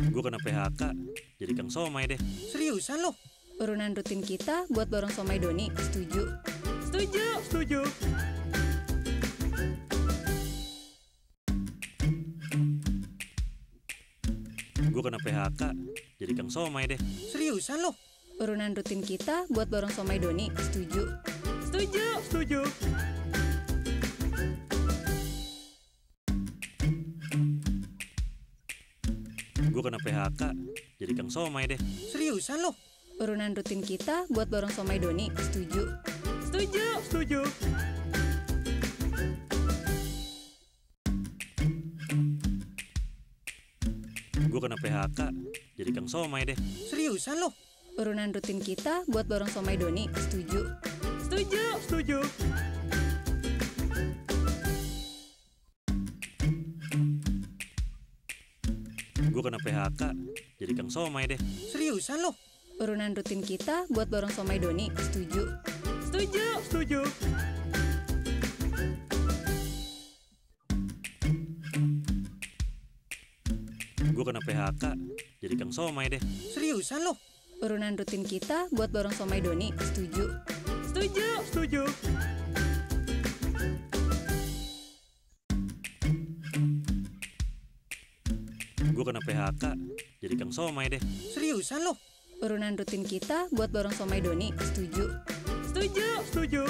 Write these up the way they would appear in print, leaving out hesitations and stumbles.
Gue kena PHK, jadi Kang Somai deh. Seriusan lo? Urunan rutin kita buat borong somai Doni, setuju? Setuju. Setuju. Gue kena PHK, jadi Kang Somai deh. Seriusan lo? Urunan rutin kita buat borong somai Doni, setuju? Setuju. Setuju. Gue kena PHK, jadi Kang Somai deh. Seriusan lo? Urunan rutin kita buat borong somai Doni, setuju? Setuju. Setuju. Gue kena PHK, jadi Kang Somai deh. Seriusan lo? Urunan rutin kita buat borong somai Doni, setuju? Setuju. Setuju. Gue kena PHK, jadi Kang Somai deh. Seriusan lo? Urunan rutin kita buat borong somai Doni, setuju? Setuju. Setuju. Gue kena PHK, jadi Kang Somai deh. Seriusan lo? Urunan rutin kita buat borong somai Doni, setuju? Setuju. Setuju. Gue kena PHK, jadi Kang Somai deh. Seriusan lo? Urunan rutin kita buat borong somai Doni, setuju? Setuju. Setuju.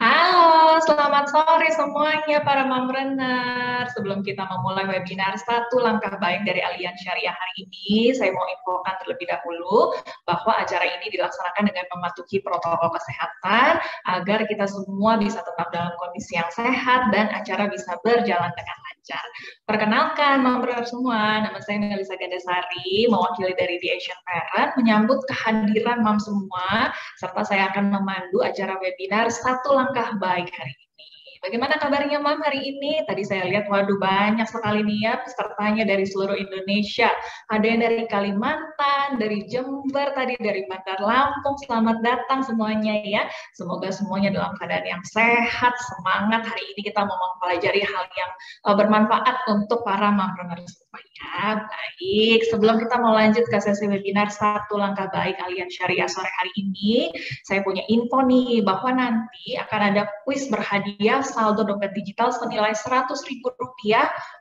Halo, selamat sore semuanya para mompreneur. Sebelum kita memulai webinar Satu Langkah Baik dari Aliansi Syariah hari ini, saya mau infokan terlebih dahulu bahwa acara ini dilaksanakan dengan mematuhi protokol kesehatan agar kita semua bisa tetap dalam kondisi yang sehat dan acara bisa berjalan dengan lancar. Perkenalkan mompreneur semua, nama saya Melisa Gandasari, mewakili dari The Asian Parent, menyambut kehadiran mam semua, serta saya akan memandu acara webinar Satu Langkah Baik hari ini. Bagaimana kabarnya Mam hari ini? Tadi saya lihat, waduh banyak sekali nih ya pesertanya dari seluruh Indonesia. Ada yang dari Kalimantan, dari Jember, tadi dari Bandar Lampung. Selamat datang semuanya ya. Semoga semuanya dalam keadaan yang sehat, semangat. Hari ini kita mau mempelajari hal yang bermanfaat untuk para mompreneur semuanya. Baik, sebelum kita mau lanjut ke sesi webinar Satu Langkah Baik Aliansi Syariah sore hari ini, saya punya info nih bahwa nanti akan ada kuis berhadiah saldo dompet digital senilai Rp100.000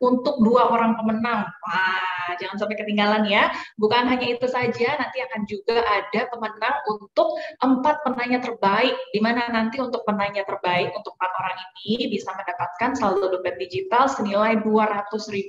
untuk 2 orang pemenang. Wah, jangan sampai ketinggalan ya. Bukan hanya itu saja, nanti akan juga ada pemenang untuk 4 penanya terbaik, di mana nanti untuk penanya terbaik untuk 4 orang ini bisa mendapatkan saldo dompet digital senilai Rp200.000.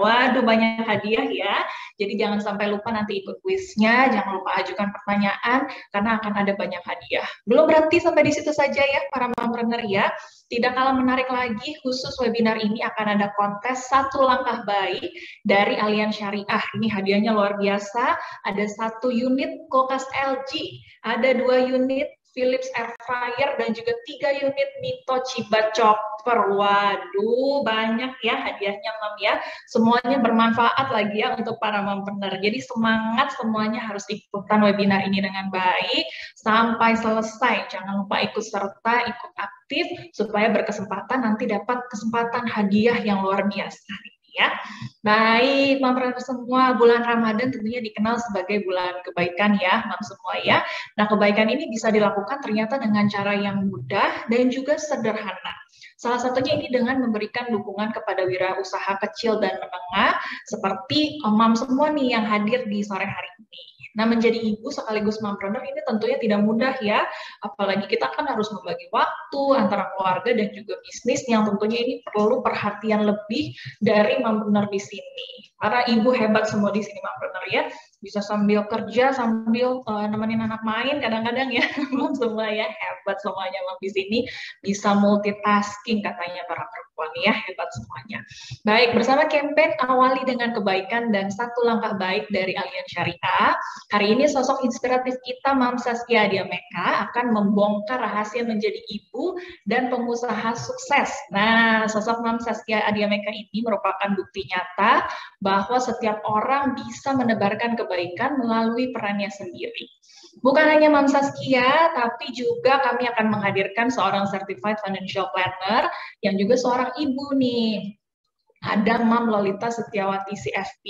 Waduh, banyak hadiah ya. Jadi jangan sampai lupa nanti ikut kuisnya, jangan lupa ajukan pertanyaan karena akan ada banyak hadiah. Belum berhenti sampai di situ saja ya para mompreneur ya. Tidak kalah menarik lagi, khusus webinar ini akan ada kontes Satu Langkah Baik dari Aliansi Syariah. Ini hadiahnya luar biasa. Ada 1 unit kulkas LG, ada 2 unit Philips Air Fryer, dan juga 3 unit Mito Chiba Chopper. Waduh, banyak ya hadiahnya Mam ya. Semuanya bermanfaat lagi ya untuk para mompreneur. Jadi semangat semuanya harus ikutan webinar ini dengan baik sampai selesai. Jangan lupa ikut serta, ikut aktif supaya berkesempatan nanti dapat kesempatan hadiah yang luar biasa. Ya. Baik, mompreneur semua, bulan Ramadan tentunya dikenal sebagai bulan kebaikan ya, mam semua ya. Nah, kebaikan ini bisa dilakukan ternyata dengan cara yang mudah dan juga sederhana. Salah satunya ini dengan memberikan dukungan kepada wirausaha kecil dan menengah seperti mam semua nih yang hadir di sore hari ini. Nah, menjadi ibu sekaligus mompreneur ini tentunya tidak mudah ya, apalagi kita kan harus membagi waktu antara keluarga dan juga bisnis yang tentunya ini perlu perhatian lebih dari mompreneur di sini. Para ibu hebat semua di sini mompreneur ya, bisa sambil kerja, sambil nemenin anak main kadang-kadang ya, semua ya hebat semuanya mam di sini, bisa multitasking katanya para perempuan. perempuan ya, hebat semuanya. Baik, bersama campaign Awali dengan Kebaikan dan Satu Langkah Baik dari Allianz Syariah, hari ini sosok inspiratif kita, Mam Saskia Adiameka, akan membongkar rahasia menjadi ibu dan pengusaha sukses. Nah, sosok Mam Saskia Adiameka ini merupakan bukti nyata bahwa setiap orang bisa menebarkan kebaikan melalui perannya sendiri. Bukan hanya Mam Saskia, tapi juga kami akan menghadirkan seorang Certified Financial Planner yang juga seorang ibu nih. Ada Mam Lolita Setiawati CFP,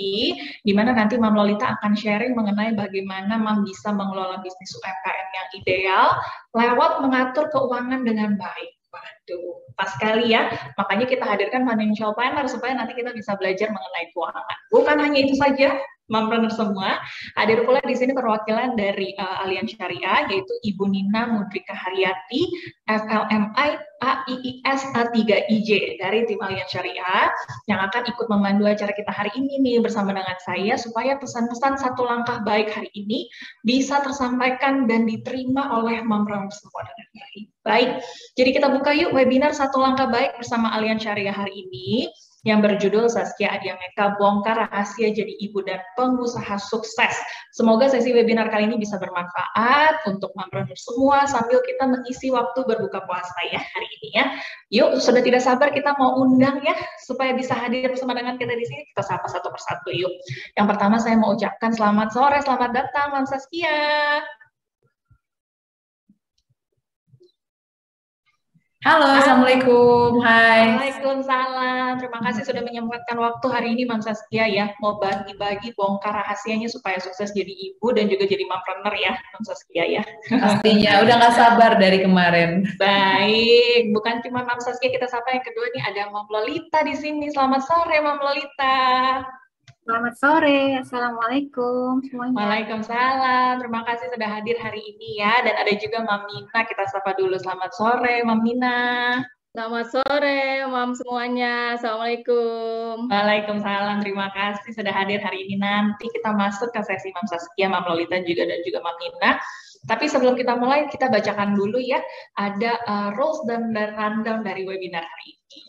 di mana nanti Mam Lolita akan sharing mengenai bagaimana Mam bisa mengelola bisnis UMKM yang ideal lewat mengatur keuangan dengan baik. Waduh, pas sekali ya. Makanya kita hadirkan financial planner supaya nanti kita bisa belajar mengenai keuangan. Bukan hanya itu saja, Mompreneur semua, hadir pula di sini perwakilan dari Allianz Syariah, yaitu Ibu Nina Mudrika Haryati, FLMI AIIS A3IJ dari tim Allianz Syariah, yang akan ikut memandu acara kita hari ini nih bersama dengan saya, supaya pesan-pesan satu langkah baik hari ini bisa tersampaikan dan diterima oleh Mompreneur semua dengan baik. Baik, jadi kita buka yuk webinar Satu Langkah Baik bersama Allianz Syariah hari ini, yang berjudul Saskia Adiameka Bongkar Rahasia Jadi Ibu dan Pengusaha Sukses. Semoga sesi webinar kali ini bisa bermanfaat untuk mompreneur semua sambil kita mengisi waktu berbuka puasa ya hari ini ya. Yuk, sudah tidak sabar kita mau undang ya supaya bisa hadir bersama dengan kita di sini. Kita sapa satu persatu yuk. Yang pertama saya mau ucapkan selamat sore, selamat datang Mam Saskia. Halo, Assalamualaikum. Hai. Waalaikumsalam. Terima kasih sudah menyempatkan waktu hari ini, Mam Saskia ya. Mau bagi-bagi bongkar rahasianya supaya sukses jadi ibu dan juga jadi mompreneur ya, Mam Saskia ya. Pastinya, udah nggak sabar dari kemarin. Baik, bukan cuma Mam Saskia, kita sapa yang kedua nih, ada Mam Lolita di sini. Selamat sore, Mam Lolita. Selamat sore, Assalamualaikum semuanya. Waalaikumsalam, terima kasih sudah hadir hari ini ya. Dan ada juga Mam Mina, kita sapa dulu. Selamat sore, Mam Mina. Selamat sore, Mam semuanya. Assalamualaikum. Waalaikumsalam, terima kasih sudah hadir hari ini. Nanti kita masuk ke sesi Mam Saskia, Mam Lolita juga dan juga Mam Mina. Tapi sebelum kita mulai, kita bacakan dulu ya. Ada rules dan rundown dari webinar hari ini.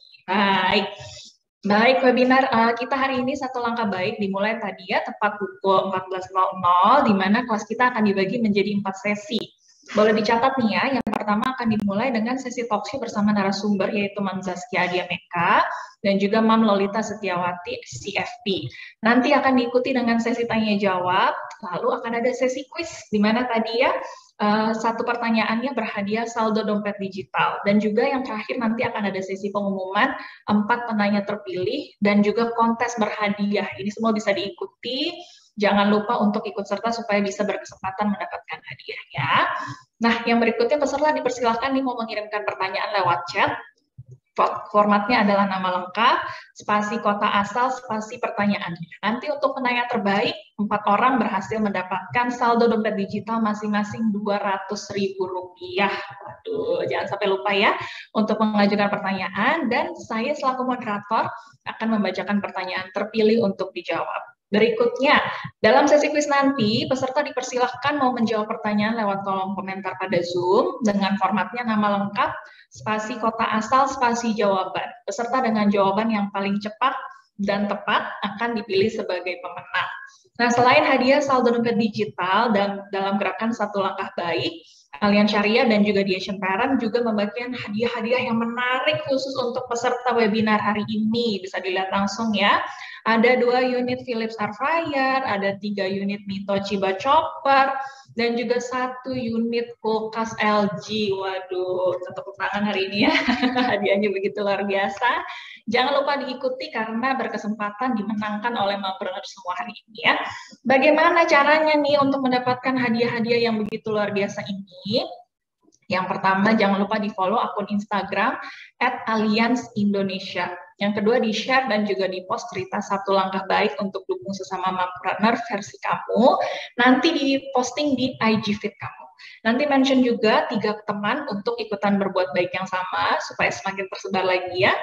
Baik, webinar kita hari ini Satu Langkah Baik dimulai tadi ya, tepat pukul 14.00, di mana kelas kita akan dibagi menjadi 4 sesi. Boleh dicatat nih ya, yang pertama akan dimulai dengan sesi talkshow bersama narasumber, yaitu Mam Saskia Adiameka, dan juga Mam Lolita Setiawati CFP. Nanti akan diikuti dengan sesi tanya-jawab, lalu akan ada sesi quiz, di mana tadi ya, satu pertanyaannya berhadiah saldo dompet digital, dan juga yang terakhir nanti akan ada sesi pengumuman 4 penanya terpilih dan juga kontes berhadiah. Ini semua bisa diikuti, jangan lupa untuk ikut serta supaya bisa berkesempatan mendapatkan hadiah ya. Nah, yang berikutnya peserta dipersilahkan nih mau mengirimkan pertanyaan lewat chat. Formatnya adalah nama lengkap, spasi kota asal, spasi pertanyaannya. Nanti untuk penanya terbaik, 4 orang berhasil mendapatkan saldo dompet digital masing-masing Rp200.000. Waduh, jangan sampai lupa ya untuk mengajukan pertanyaan, dan saya selaku moderator akan membacakan pertanyaan terpilih untuk dijawab. Berikutnya, dalam sesi kuis nanti, peserta dipersilahkan mau menjawab pertanyaan lewat kolom komentar pada Zoom dengan formatnya nama lengkap, spasi kota asal, spasi jawaban. Peserta dengan jawaban yang paling cepat dan tepat akan dipilih sebagai pemenang. Nah, selain hadiah saldo dompet digital dan dalam gerakan Satu Langkah Baik, Allianz Syariah dan juga The Asian Parent juga membagikan hadiah-hadiah yang menarik khusus untuk peserta webinar hari ini. Bisa dilihat langsung ya. Ada 2 unit Philips Air Fryer, ada 3 unit Mito Chiba Chopper, dan juga 1 unit kulkas LG. Waduh, tepuk tangan hari ini ya. Hadiahnya begitu luar biasa. Jangan lupa diikuti karena berkesempatan dimenangkan oleh mompreneur semua hari ini ya. Bagaimana caranya nih untuk mendapatkan hadiah-hadiah yang begitu luar biasa ini? Yang pertama, jangan lupa di-follow akun Instagram @allianzindonesia. Yang kedua, di-share dan juga di-post cerita Satu Langkah Baik untuk dukung sesama mompreneur versi kamu. Nanti di-posting di IG feed kamu. Nanti mention juga 3 teman untuk ikutan berbuat baik yang sama supaya semakin tersebar lagi ya.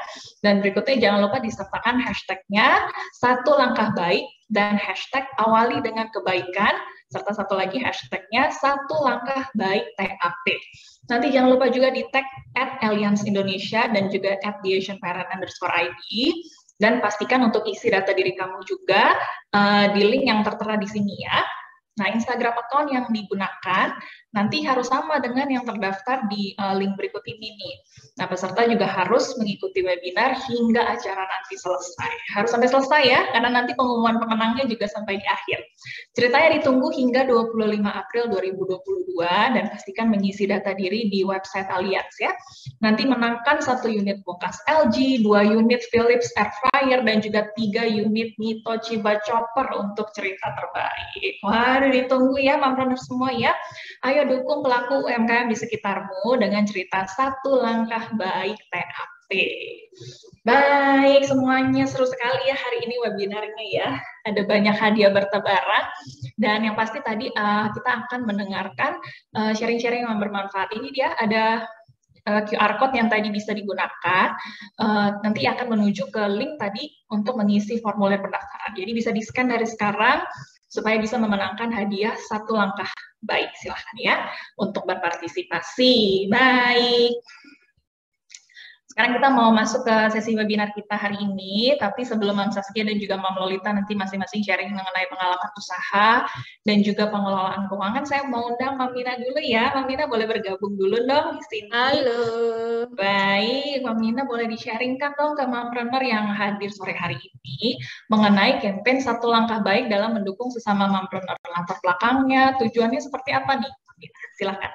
Dan berikutnya jangan lupa disertakan hashtagnya 1 langkah baik dan hashtag awali dengan kebaikan, serta satu lagi hashtagnya 1 langkah baik TAP. Nanti jangan lupa juga di tag @Allianz Indonesia dan juga @theasianparent_id. Dan pastikan untuk isi data diri kamu juga di link yang tertera di sini ya. Nah, Instagram account yang digunakan nanti harus sama dengan yang terdaftar di link berikut ini nih. Nah, peserta juga harus mengikuti webinar hingga acara nanti selesai. Harus sampai selesai ya, karena nanti pengumuman pemenangnya juga sampai di akhir. Ceritanya ditunggu hingga 25 April 2022 dan pastikan mengisi data diri di website Allianz ya. Nanti menangkan 1 unit kulkas LG, 2 unit Philips Air Fryer, dan juga 3 unit Mito Chiba Chopper untuk cerita terbaik. Wah, ditunggu ya Mompreneur semua ya. Ayo dukung pelaku UMKM di sekitarmu dengan cerita 1 langkah baik TAP. Baik, semuanya seru sekali ya hari ini webinarnya ya. Ada banyak hadiah bertebaran. Dan yang pasti tadi kita akan mendengarkan sharing-sharing yang bermanfaat. Ini dia ada QR code yang tadi bisa digunakan. Nanti akan menuju ke link tadi untuk mengisi formulir pendaftaran. Jadi bisa di-scan dari sekarang supaya bisa memenangkan hadiah 1 langkah baik. Silahkan ya untuk berpartisipasi. Baik. Sekarang kita mau masuk ke sesi webinar kita hari ini, tapi sebelum Mam Saskia dan juga Mam Lolita nanti masing-masing sharing mengenai pengalaman usaha dan juga pengelolaan keuangan, saya mau undang Mam Mina dulu ya. Mam Mina boleh bergabung dulu dong di sini. Halo. Baik, Mam Mina boleh di-sharingkan dong ke Mompreneur yang hadir sore hari ini mengenai campaign 1 langkah baik dalam mendukung sesama Mompreneur. Latar belakangnya, tujuannya seperti apa nih? Mam Mina, silakan.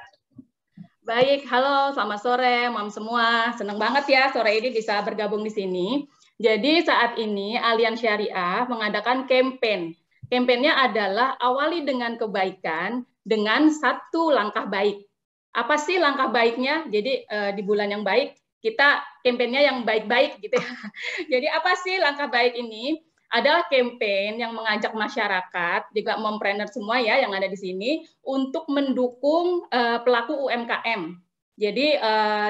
Baik, halo, selamat sore, Mam semua. Senang banget ya sore ini bisa bergabung di sini. Jadi saat ini Allianz Syariah mengadakan campaign. Campaignnya adalah awali dengan kebaikan dengan 1 langkah baik. Apa sih langkah baiknya? Jadi di bulan yang baik kita campaignnya yang baik-baik gitu ya. Jadi apa sih langkah baik ini? Adalah campaign yang mengajak masyarakat, juga mompreneur semua ya yang ada di sini, untuk mendukung pelaku UMKM. Jadi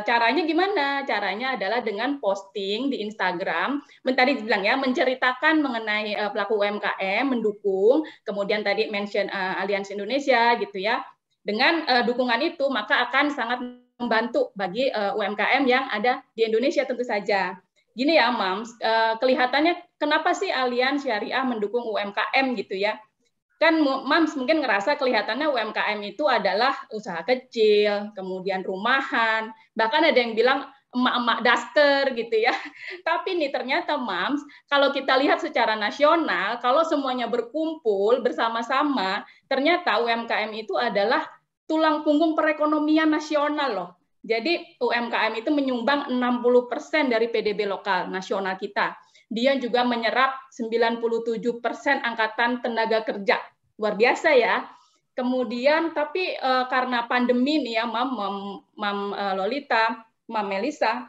caranya gimana? Caranya adalah dengan posting di Instagram, tadi dibilang ya, menceritakan mengenai pelaku UMKM, mendukung, kemudian tadi mention Allianz Indonesia gitu ya. Dengan dukungan itu maka akan sangat membantu bagi UMKM yang ada di Indonesia tentu saja. Gini ya, Mams, kelihatannya kenapa sih Allianz Syariah mendukung UMKM gitu ya? Kan Mams mungkin ngerasa kelihatannya UMKM itu adalah usaha kecil, kemudian rumahan, bahkan ada yang bilang emak-emak daster gitu ya. Tapi nih ternyata Mams, kalau kita lihat secara nasional, kalau semuanya berkumpul bersama-sama, ternyata UMKM itu adalah tulang punggung perekonomian nasional loh. Jadi UMKM itu menyumbang 60% dari PDB lokal nasional kita. Dia juga menyerap 97% angkatan tenaga kerja. Luar biasa ya. Kemudian tapi karena pandemi nih ya Mam Lolita, Mam Melisa,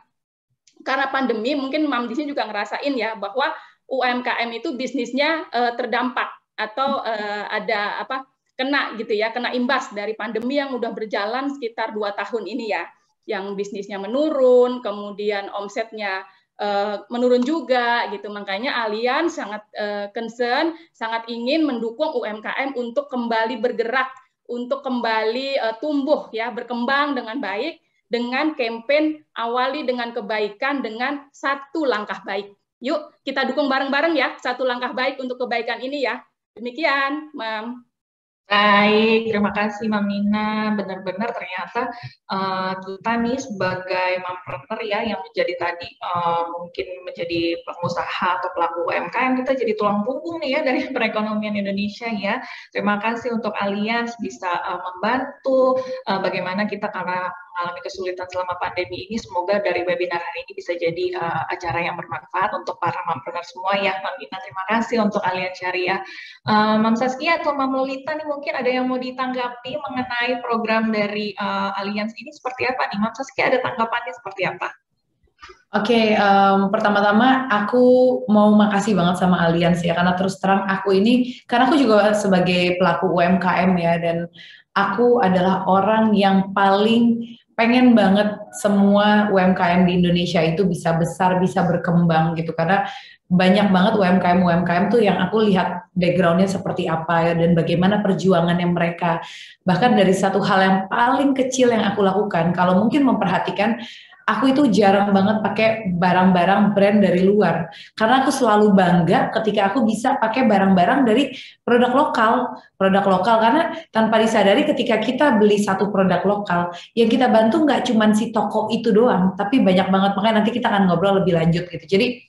karena pandemi mungkin Mam di sini juga ngerasain ya bahwa UMKM itu bisnisnya terdampak atau ada apa kena gitu ya, kena imbas dari pandemi yang udah berjalan sekitar 2 tahun ini ya. Yang bisnisnya menurun, kemudian omsetnya menurun juga gitu. Makanya Allianz sangat concern, sangat ingin mendukung UMKM untuk kembali bergerak, untuk kembali tumbuh ya, berkembang dengan baik dengan campaign awali dengan kebaikan dengan 1 langkah baik. Yuk kita dukung bareng-bareng ya 1 langkah baik untuk kebaikan ini ya. Demikian, Mam. Baik, terima kasih Mam Nina. Benar-benar ternyata kita nih sebagai mompreneur ya yang menjadi tadi mungkin menjadi pengusaha atau pelaku UMKM, kita jadi tulang punggung nih ya dari perekonomian Indonesia ya. Terima kasih untuk Allianz bisa membantu bagaimana kita karena mengalami kesulitan selama pandemi ini. Semoga dari webinar hari ini bisa jadi acara yang bermanfaat untuk para mompreneur semua ya. Mam Nina, terima kasih untuk Allianz Syariah. Mam Saskia atau Mam Lolita nih mungkin ada yang mau ditanggapi mengenai program dari Allianz ini seperti apa nih? Mam Saskia ada tanggapannya seperti apa? Oke, pertama-tama aku mau makasih banget sama Allianz ya, karena terus terang karena aku juga sebagai pelaku UMKM ya, dan aku adalah orang yang paling pengen banget semua UMKM di Indonesia itu bisa besar, bisa berkembang gitu, karena banyak banget UMKM tuh yang aku lihat backgroundnya seperti apa ya, dan bagaimana perjuangannya mereka. Bahkan dari satu hal yang paling kecil yang aku lakukan, kalau mungkin memperhatikan, aku itu jarang banget pakai barang-barang brand dari luar, karena aku selalu bangga ketika aku bisa pakai barang-barang dari produk lokal, karena tanpa disadari ketika kita beli satu produk lokal, yang kita bantu nggak cuma si toko itu doang, tapi banyak banget. Makanya nanti kita akan ngobrol lebih lanjut gitu. Jadi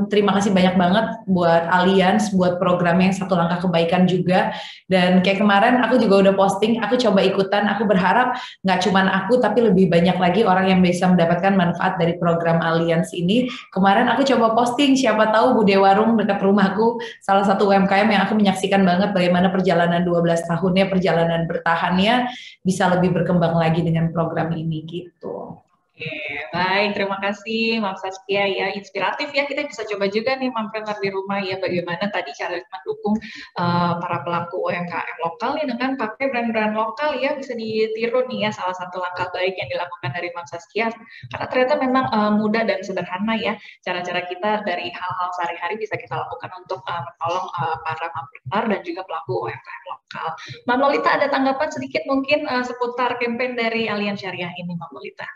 terima kasih banyak banget buat Allianz, buat programnya yang Satu Langkah Kebaikan juga. Dan kayak kemarin aku juga udah posting, aku coba ikutan, aku berharap nggak cuman aku, tapi lebih banyak lagi orang yang bisa mendapatkan manfaat dari program Allianz ini. Kemarin aku coba posting, siapa tahu Bude Warung dekat rumahku, salah satu UMKM yang aku menyaksikan banget bagaimana perjalanan 12 tahunnya, perjalanan bertahannya bisa lebih berkembang lagi dengan program ini gitu. Oke, baik, terima kasih Mam Saskia ya, inspiratif ya, kita bisa coba juga nih Mompreneur di rumah ya, bagaimana tadi cara mendukung para pelaku UMKM lokal nih dengan pakai brand-brand lokal ya, bisa ditiru nih ya, salah satu langkah baik yang dilakukan dari Mam Saskia, karena ternyata memang mudah dan sederhana ya, cara-cara kita dari hal-hal sehari-hari bisa kita lakukan untuk menolong para mompreneur dan juga pelaku UMKM lokal. Mam Lolita ada tanggapan sedikit mungkin seputar campaign dari Allianz Syariah ini, Mam Lolita?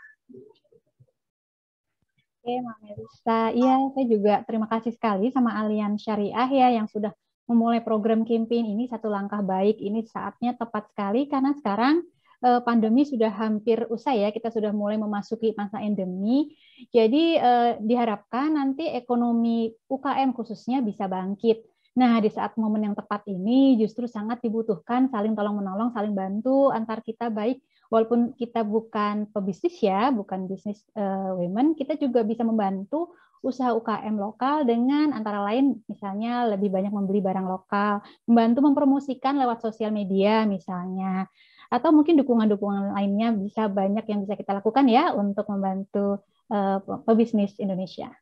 Oke, Mbak Melisa. Iya, saya juga terima kasih sekali sama Allianz Syariah ya yang sudah memulai program campaign ini, Satu Langkah Baik. Ini saatnya tepat sekali karena sekarang pandemi sudah hampir usai ya, kita sudah mulai memasuki masa endemi. Jadi diharapkan nanti ekonomi UKM khususnya bisa bangkit. Nah, di saat momen yang tepat ini justru sangat dibutuhkan saling tolong-menolong, saling bantu antar kita, baik walaupun kita bukan pebisnis ya, bukan bisnis women, kita juga bisa membantu usaha UKM lokal dengan antara lain misalnya lebih banyak membeli barang lokal, membantu mempromosikan lewat sosial media misalnya, atau mungkin dukungan-dukungan lainnya bisa banyak yang bisa kita lakukan ya untuk membantu pebisnis Indonesia.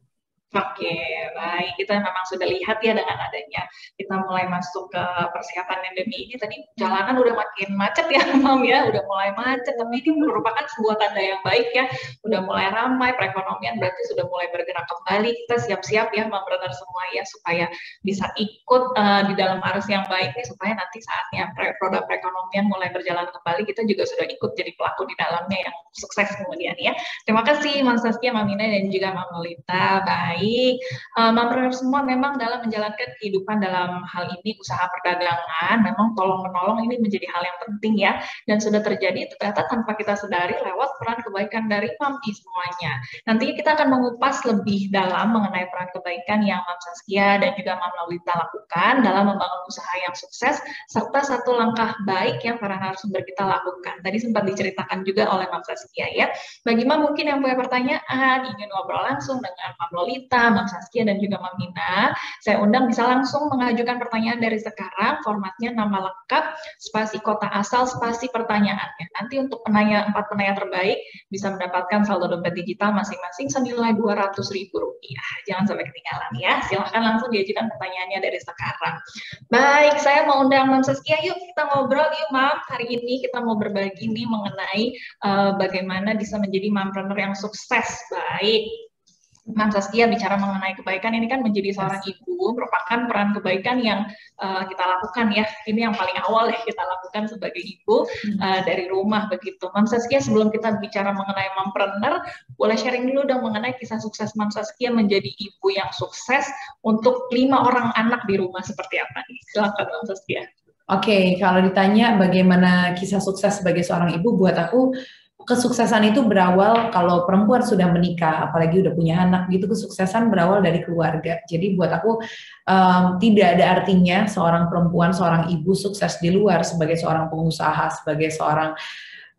Oke, baik. Kita memang sudah lihat ya dengan adanya kita mulai masuk ke persiapan endemi ini, tadi jalanan udah makin macet ya, Mam ya, udah mulai macet, tapi ini merupakan sebuah tanda yang baik ya, udah mulai ramai, perekonomian berarti sudah mulai bergerak kembali, kita siap-siap ya, mompreneur semua ya, supaya bisa ikut di dalam arus yang baik nih, supaya nanti saatnya produk perekonomian mulai berjalan kembali, kita juga sudah ikut jadi pelaku di dalamnya yang sukses kemudian ya. Terima kasih Mam Saskia, Mam Ina, dan juga Mam Lolita. Baik. Mompreneur semua memang dalam menjalankan kehidupan dalam hal ini usaha perdagangan, memang tolong-menolong ini menjadi hal yang penting ya, dan sudah terjadi ternyata tanpa kita sadari lewat peran kebaikan dari Mampi semuanya. Nantinya kita akan mengupas lebih dalam mengenai peran kebaikan yang Mam Saskia dan juga Mam Lolita lakukan dalam membangun usaha yang sukses, serta satu langkah baik yang para narasumber kita lakukan. Tadi sempat diceritakan juga oleh Mam Saskia ya. Bagi Mam mungkin yang punya pertanyaan, ingin ngobrol langsung dengan Mam Lolita, Mam Saskia, dan juga Mam Nina, saya undang bisa langsung mengajukan pertanyaan dari sekarang, formatnya nama lengkap, spasi kota asal, spasi pertanyaannya. Nanti untuk 4 penanya terbaik bisa mendapatkan saldo dompet digital masing-masing senilai Rp200.000. Jangan sampai ketinggalan ya. Silahkan langsung diajukan pertanyaannya dari sekarang. Baik, saya mau undang Mam Saskia, yuk kita ngobrol yuk Mam. Hari ini kita mau berbagi nih mengenai bagaimana bisa menjadi mompreneur yang sukses. Baik, Mam Saskia bicara mengenai kebaikan ini kan menjadi seorang ibu merupakan peran kebaikan yang kita lakukan ya. Ini yang paling awal ya kita lakukan sebagai ibu dari rumah begitu. Mam Saskia, sebelum kita bicara mengenai mompreneur, boleh sharing dulu dong mengenai kisah sukses Mam Saskia menjadi ibu yang sukses untuk 5 orang anak di rumah seperti apa nih? Silakan Mam Saskia. Oke, kalau ditanya bagaimana kisah sukses sebagai seorang ibu, buat aku kesuksesan itu berawal kalau perempuan sudah menikah, apalagi udah punya anak gitu, kesuksesan berawal dari keluarga. Jadi buat aku tidak ada artinya seorang perempuan, seorang ibu sukses di luar sebagai seorang pengusaha, sebagai seorang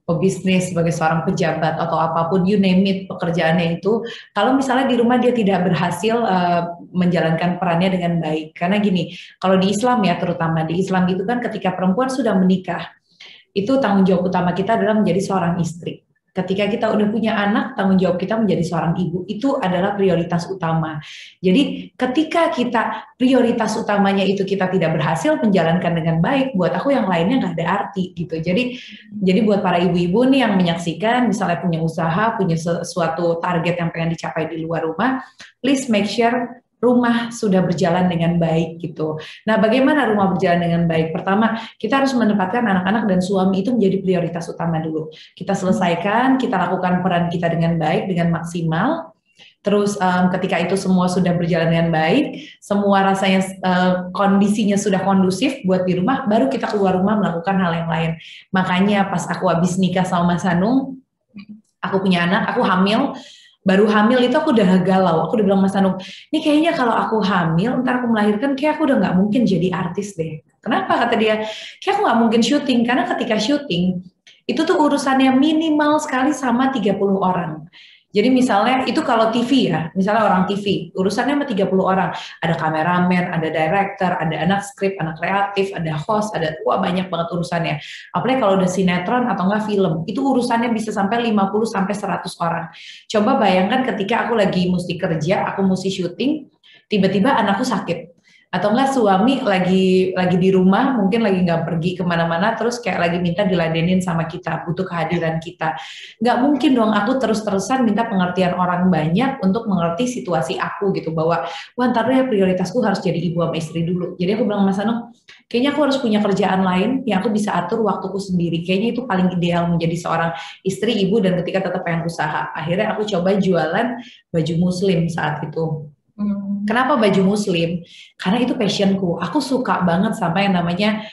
pebisnis, sebagai seorang pejabat atau apapun, you name it, pekerjaannya itu, kalau misalnya di rumah dia tidak berhasil menjalankan perannya dengan baik. Karena gini, kalau di Islam ya, terutama di Islam itu kan ketika perempuan sudah menikah, itu tanggung jawab utama kita adalah menjadi seorang istri. ketika kita udah punya anak, tanggung jawab kita menjadi seorang ibu itu adalah prioritas utama. Jadi ketika kita prioritas utamanya itu kita tidak berhasil menjalankan dengan baik, buat aku yang lainnya nggak ada arti gitu. Jadi buat para ibu-ibu nih yang menyaksikan, misalnya punya usaha, punya sesuatu target yang pengen dicapai di luar rumah, please make sure rumah sudah berjalan dengan baik gitu. Nah, bagaimana rumah berjalan dengan baik? Pertama, kita harus menempatkan anak-anak dan suami itu menjadi prioritas utama dulu. Kita selesaikan, kita lakukan peran kita dengan baik, dengan maksimal. Terus ketika itu semua sudah berjalan dengan baik, semua rasanya kondisinya sudah kondusif buat di rumah, baru kita keluar rumah melakukan hal yang lain. Makanya pas aku habis nikah sama Mas Hanung, aku punya anak, aku hamil, baru hamil itu aku udah galau, aku udah bilang Mas Hanung, ini kayaknya kalau aku hamil, ntar aku melahirkan, kayak aku udah nggak mungkin jadi artis deh. Kenapa? Kata dia, kayak aku nggak mungkin syuting, karena ketika syuting, itu tuh urusannya minimal sekali sama 30 orang. Jadi misalnya itu kalau TV ya, misalnya orang TV, urusannya sama 30 orang. Ada kameramen, ada director, ada anak skrip, anak kreatif, ada host, ada banyak banget urusannya. Apalagi kalau udah sinetron atau enggak film, itu urusannya bisa sampai 50 sampai 100 orang. Coba bayangkan ketika aku lagi mesti kerja, aku mesti syuting, tiba-tiba anakku sakit. Atau enggak suami lagi di rumah, mungkin lagi nggak pergi kemana-mana, terus kayak lagi minta diladenin sama kita, butuh kehadiran kita. Nggak mungkin dong aku terus-terusan minta pengertian orang banyak untuk mengerti situasi aku gitu, bahwa wah ntar ya prioritasku harus jadi ibu sama istri dulu. Jadi aku bilang Mas Hanung, kayaknya aku harus punya kerjaan lain yang aku bisa atur waktuku sendiri. Kayaknya itu paling ideal menjadi seorang istri, ibu, dan ketika tetap pengen usaha. Akhirnya aku coba jualan baju muslim saat itu. Kenapa baju muslim? Karena itu passionku. Aku suka banget sama yang namanya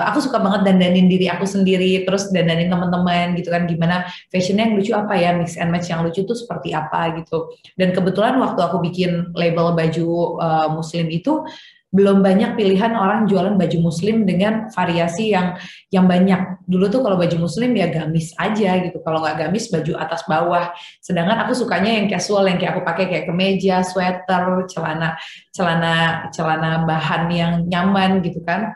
aku suka banget dandanin diri aku sendiri, terus dandanin teman-teman gitu kan, gimana fashionnya yang lucu apa ya, mix and match yang lucu tuh seperti apa gitu. Dan kebetulan waktu aku bikin label baju muslim itu belum banyak pilihan orang jualan baju muslim dengan variasi yang banyak. Dulu tuh kalau baju muslim ya gamis aja gitu, kalau nggak gamis baju atas bawah. Sedangkan aku sukanya yang casual, yang kayak aku pakai kayak kemeja, sweater, celana bahan yang nyaman gitu kan.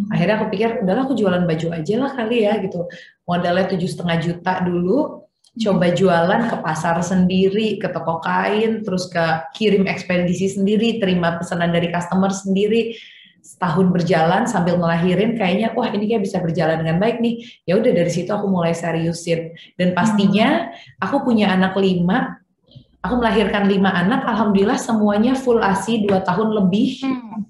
Akhirnya aku pikir udahlah aku jualan baju aja lah kali ya gitu. Modalnya 7,5 juta dulu. Coba jualan ke pasar sendiri, ke toko kain, terus ke kirim ekspedisi sendiri, terima pesanan dari customer sendiri. Setahun berjalan sambil ngelahirin, kayaknya wah ini kayak bisa berjalan dengan baik nih. Ya udah dari situ aku mulai seriusin. Dan pastinya aku punya anak 5, aku melahirkan 5 anak, alhamdulillah semuanya full ASI 2 tahun lebih.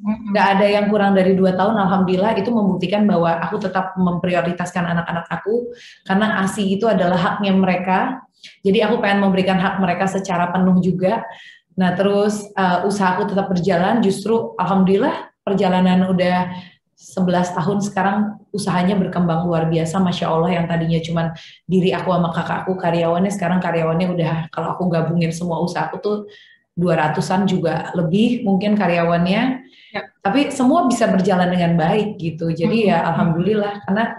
Nggak ada yang kurang dari 2 tahun, alhamdulillah. Itu membuktikan bahwa aku tetap memprioritaskan anak-anak aku, karena ASI itu adalah haknya mereka. Jadi aku pengen memberikan hak mereka secara penuh juga. Nah terus usahaku tetap berjalan, justru alhamdulillah perjalanan udah 11 tahun sekarang usahanya berkembang luar biasa, Masya Allah. Yang tadinya cuman diri aku sama kakakku karyawannya, sekarang karyawannya udah, kalau aku gabungin semua usahaku tuh 200-an juga lebih mungkin karyawannya. Ya. Tapi semua bisa berjalan dengan baik gitu. Jadi ya alhamdulillah, karena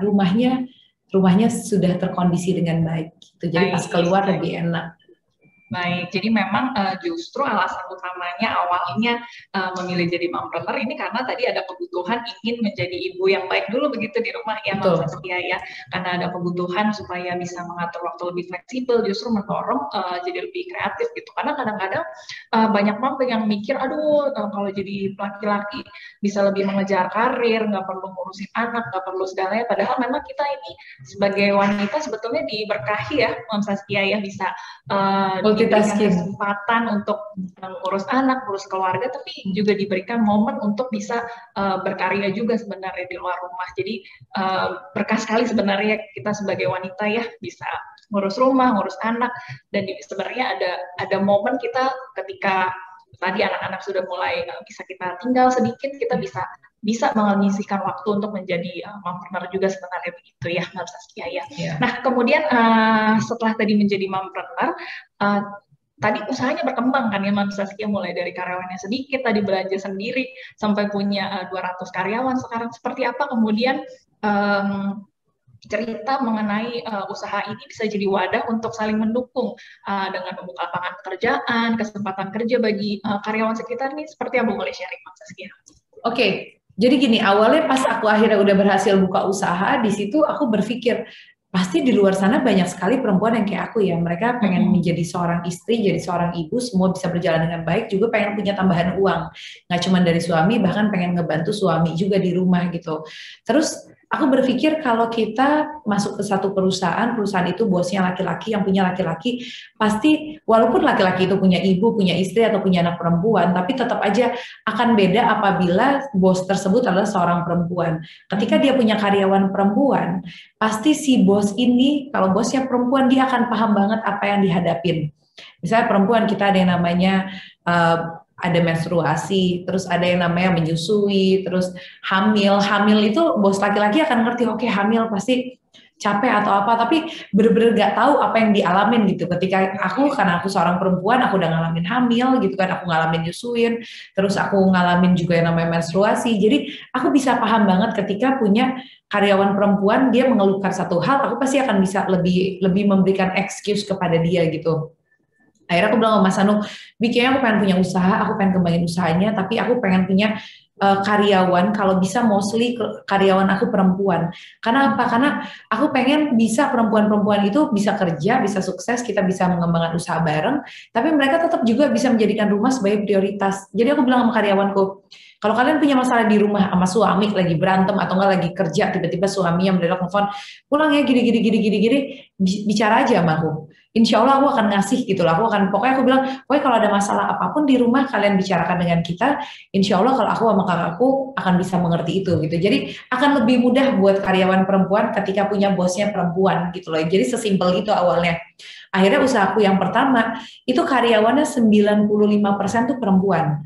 rumahnya sudah terkondisi dengan baik gitu. Jadi pas keluar lebih enak. Baik, jadi memang justru alasan utamanya awalnya memilih jadi mompreneur ini karena tadi ada kebutuhan ingin menjadi ibu yang baik dulu begitu di rumah ya Mbak Saskia ya. Karena ada kebutuhan supaya bisa mengatur waktu lebih fleksibel, justru mendorong jadi lebih kreatif gitu. Karena kadang-kadang banyak mom yang mikir, aduh kalau jadi laki-laki bisa lebih mengejar karir, nggak perlu ngurusin anak, nggak perlu segalanya. Padahal memang kita ini sebagai wanita sebetulnya diberkahi ya Mbak Saskia ya, bisa diberikan kesempatan untuk mengurus anak, ngurus keluarga, tapi juga diberikan momen untuk bisa berkarya juga sebenarnya di luar rumah. Jadi berkah sekali sebenarnya kita sebagai wanita ya, bisa ngurus rumah, ngurus anak, dan sebenarnya ada momen kita ketika tadi anak-anak sudah mulai bisa kita tinggal sedikit, kita bisa menyisihkan waktu untuk menjadi mompreneur juga sebenarnya begitu ya Mbak Saskia ya. Yeah. Nah kemudian setelah tadi menjadi mompreneur, tadi usahanya berkembang kan ya Mbak Saskia, mulai dari karyawannya sedikit, tadi belanja sendiri, sampai punya 200 karyawan sekarang. Seperti apa kemudian cerita mengenai usaha ini bisa jadi wadah untuk saling mendukung dengan membuka lapangan pekerjaan, kesempatan kerja bagi karyawan sekitar nih, seperti apa boleh sharing Mbak Saskia? Oke, jadi gini, awalnya pas aku akhirnya udah berhasil buka usaha, di situ aku berpikir pasti di luar sana banyak sekali perempuan yang kayak aku ya, mereka pengen menjadi seorang istri, jadi seorang ibu, semua bisa berjalan dengan baik, juga pengen punya tambahan uang, nggak cuma dari suami, bahkan pengen ngebantu suami juga di rumah gitu. Terus aku berpikir kalau kita masuk ke satu perusahaan itu bosnya laki-laki, yang punya laki-laki, pasti walaupun laki-laki itu punya ibu, punya istri, atau punya anak perempuan, tapi tetap aja akan beda apabila bos tersebut adalah seorang perempuan. Ketika dia punya karyawan perempuan, pasti si bos ini, kalau bosnya perempuan, dia akan paham banget apa yang dihadapin. Misalnya perempuan, kita ada yang namanya ada menstruasi, terus ada yang namanya menyusui, terus hamil. Hamil itu bos laki-laki akan ngerti, oke, hamil pasti capek atau apa, tapi bener-bener gak tahu apa yang dialamin gitu. Ketika karena aku seorang perempuan, aku udah ngalamin hamil gitu kan, aku ngalamin nyusuin, terus aku ngalamin juga yang namanya menstruasi. Jadi aku bisa paham banget ketika punya karyawan perempuan, dia mengeluhkan satu hal, aku pasti akan bisa lebih memberikan excuse kepada dia gitu. Akhirnya aku bilang sama Mas Anu, kayaknya aku pengen punya usaha, aku pengen kembangin usahanya, tapi aku pengen punya karyawan, kalau bisa mostly karyawan aku perempuan. Karena apa? Karena aku pengen bisa perempuan-perempuan itu bisa kerja, bisa sukses, kita bisa mengembangkan usaha bareng, tapi mereka tetap juga bisa menjadikan rumah sebagai prioritas. Jadi aku bilang sama karyawanku, kalau kalian punya masalah di rumah sama suami, lagi berantem atau enggak lagi kerja, tiba-tiba suami yang mendadak nelfon, pulang ya gini, bicara aja sama aku. Insya Allah aku akan ngasih gitu loh. Pokoknya aku bilang, pokoknya kalau ada masalah apapun di rumah kalian bicarakan dengan kita. Insya Allah kalau aku sama kakakku akan bisa mengerti itu gitu. Jadi akan lebih mudah buat karyawan perempuan ketika punya bosnya perempuan gitu loh. Jadi sesimpel itu awalnya. Akhirnya usahaku yang pertama itu karyawannya 95% tuh perempuan.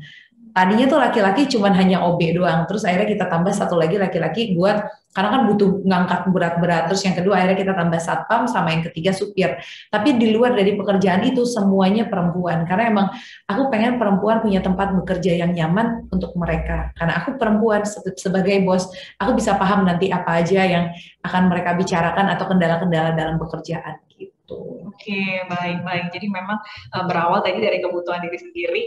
Tadinya tuh laki-laki cuman hanya OB doang, terus akhirnya kita tambah satu lagi laki-laki buat, karena kan butuh ngangkat berat-berat, terus yang kedua akhirnya kita tambah satpam, sama yang ketiga supir. Tapi di luar dari pekerjaan itu semuanya perempuan, karena emang aku pengen perempuan punya tempat bekerja yang nyaman untuk mereka. Karena aku perempuan, sebagai bos, aku bisa paham nanti apa aja yang akan mereka bicarakan atau kendala-kendala dalam pekerjaan gitu. Oke, baik-baik. Jadi memang berawal tadi dari kebutuhan diri sendiri,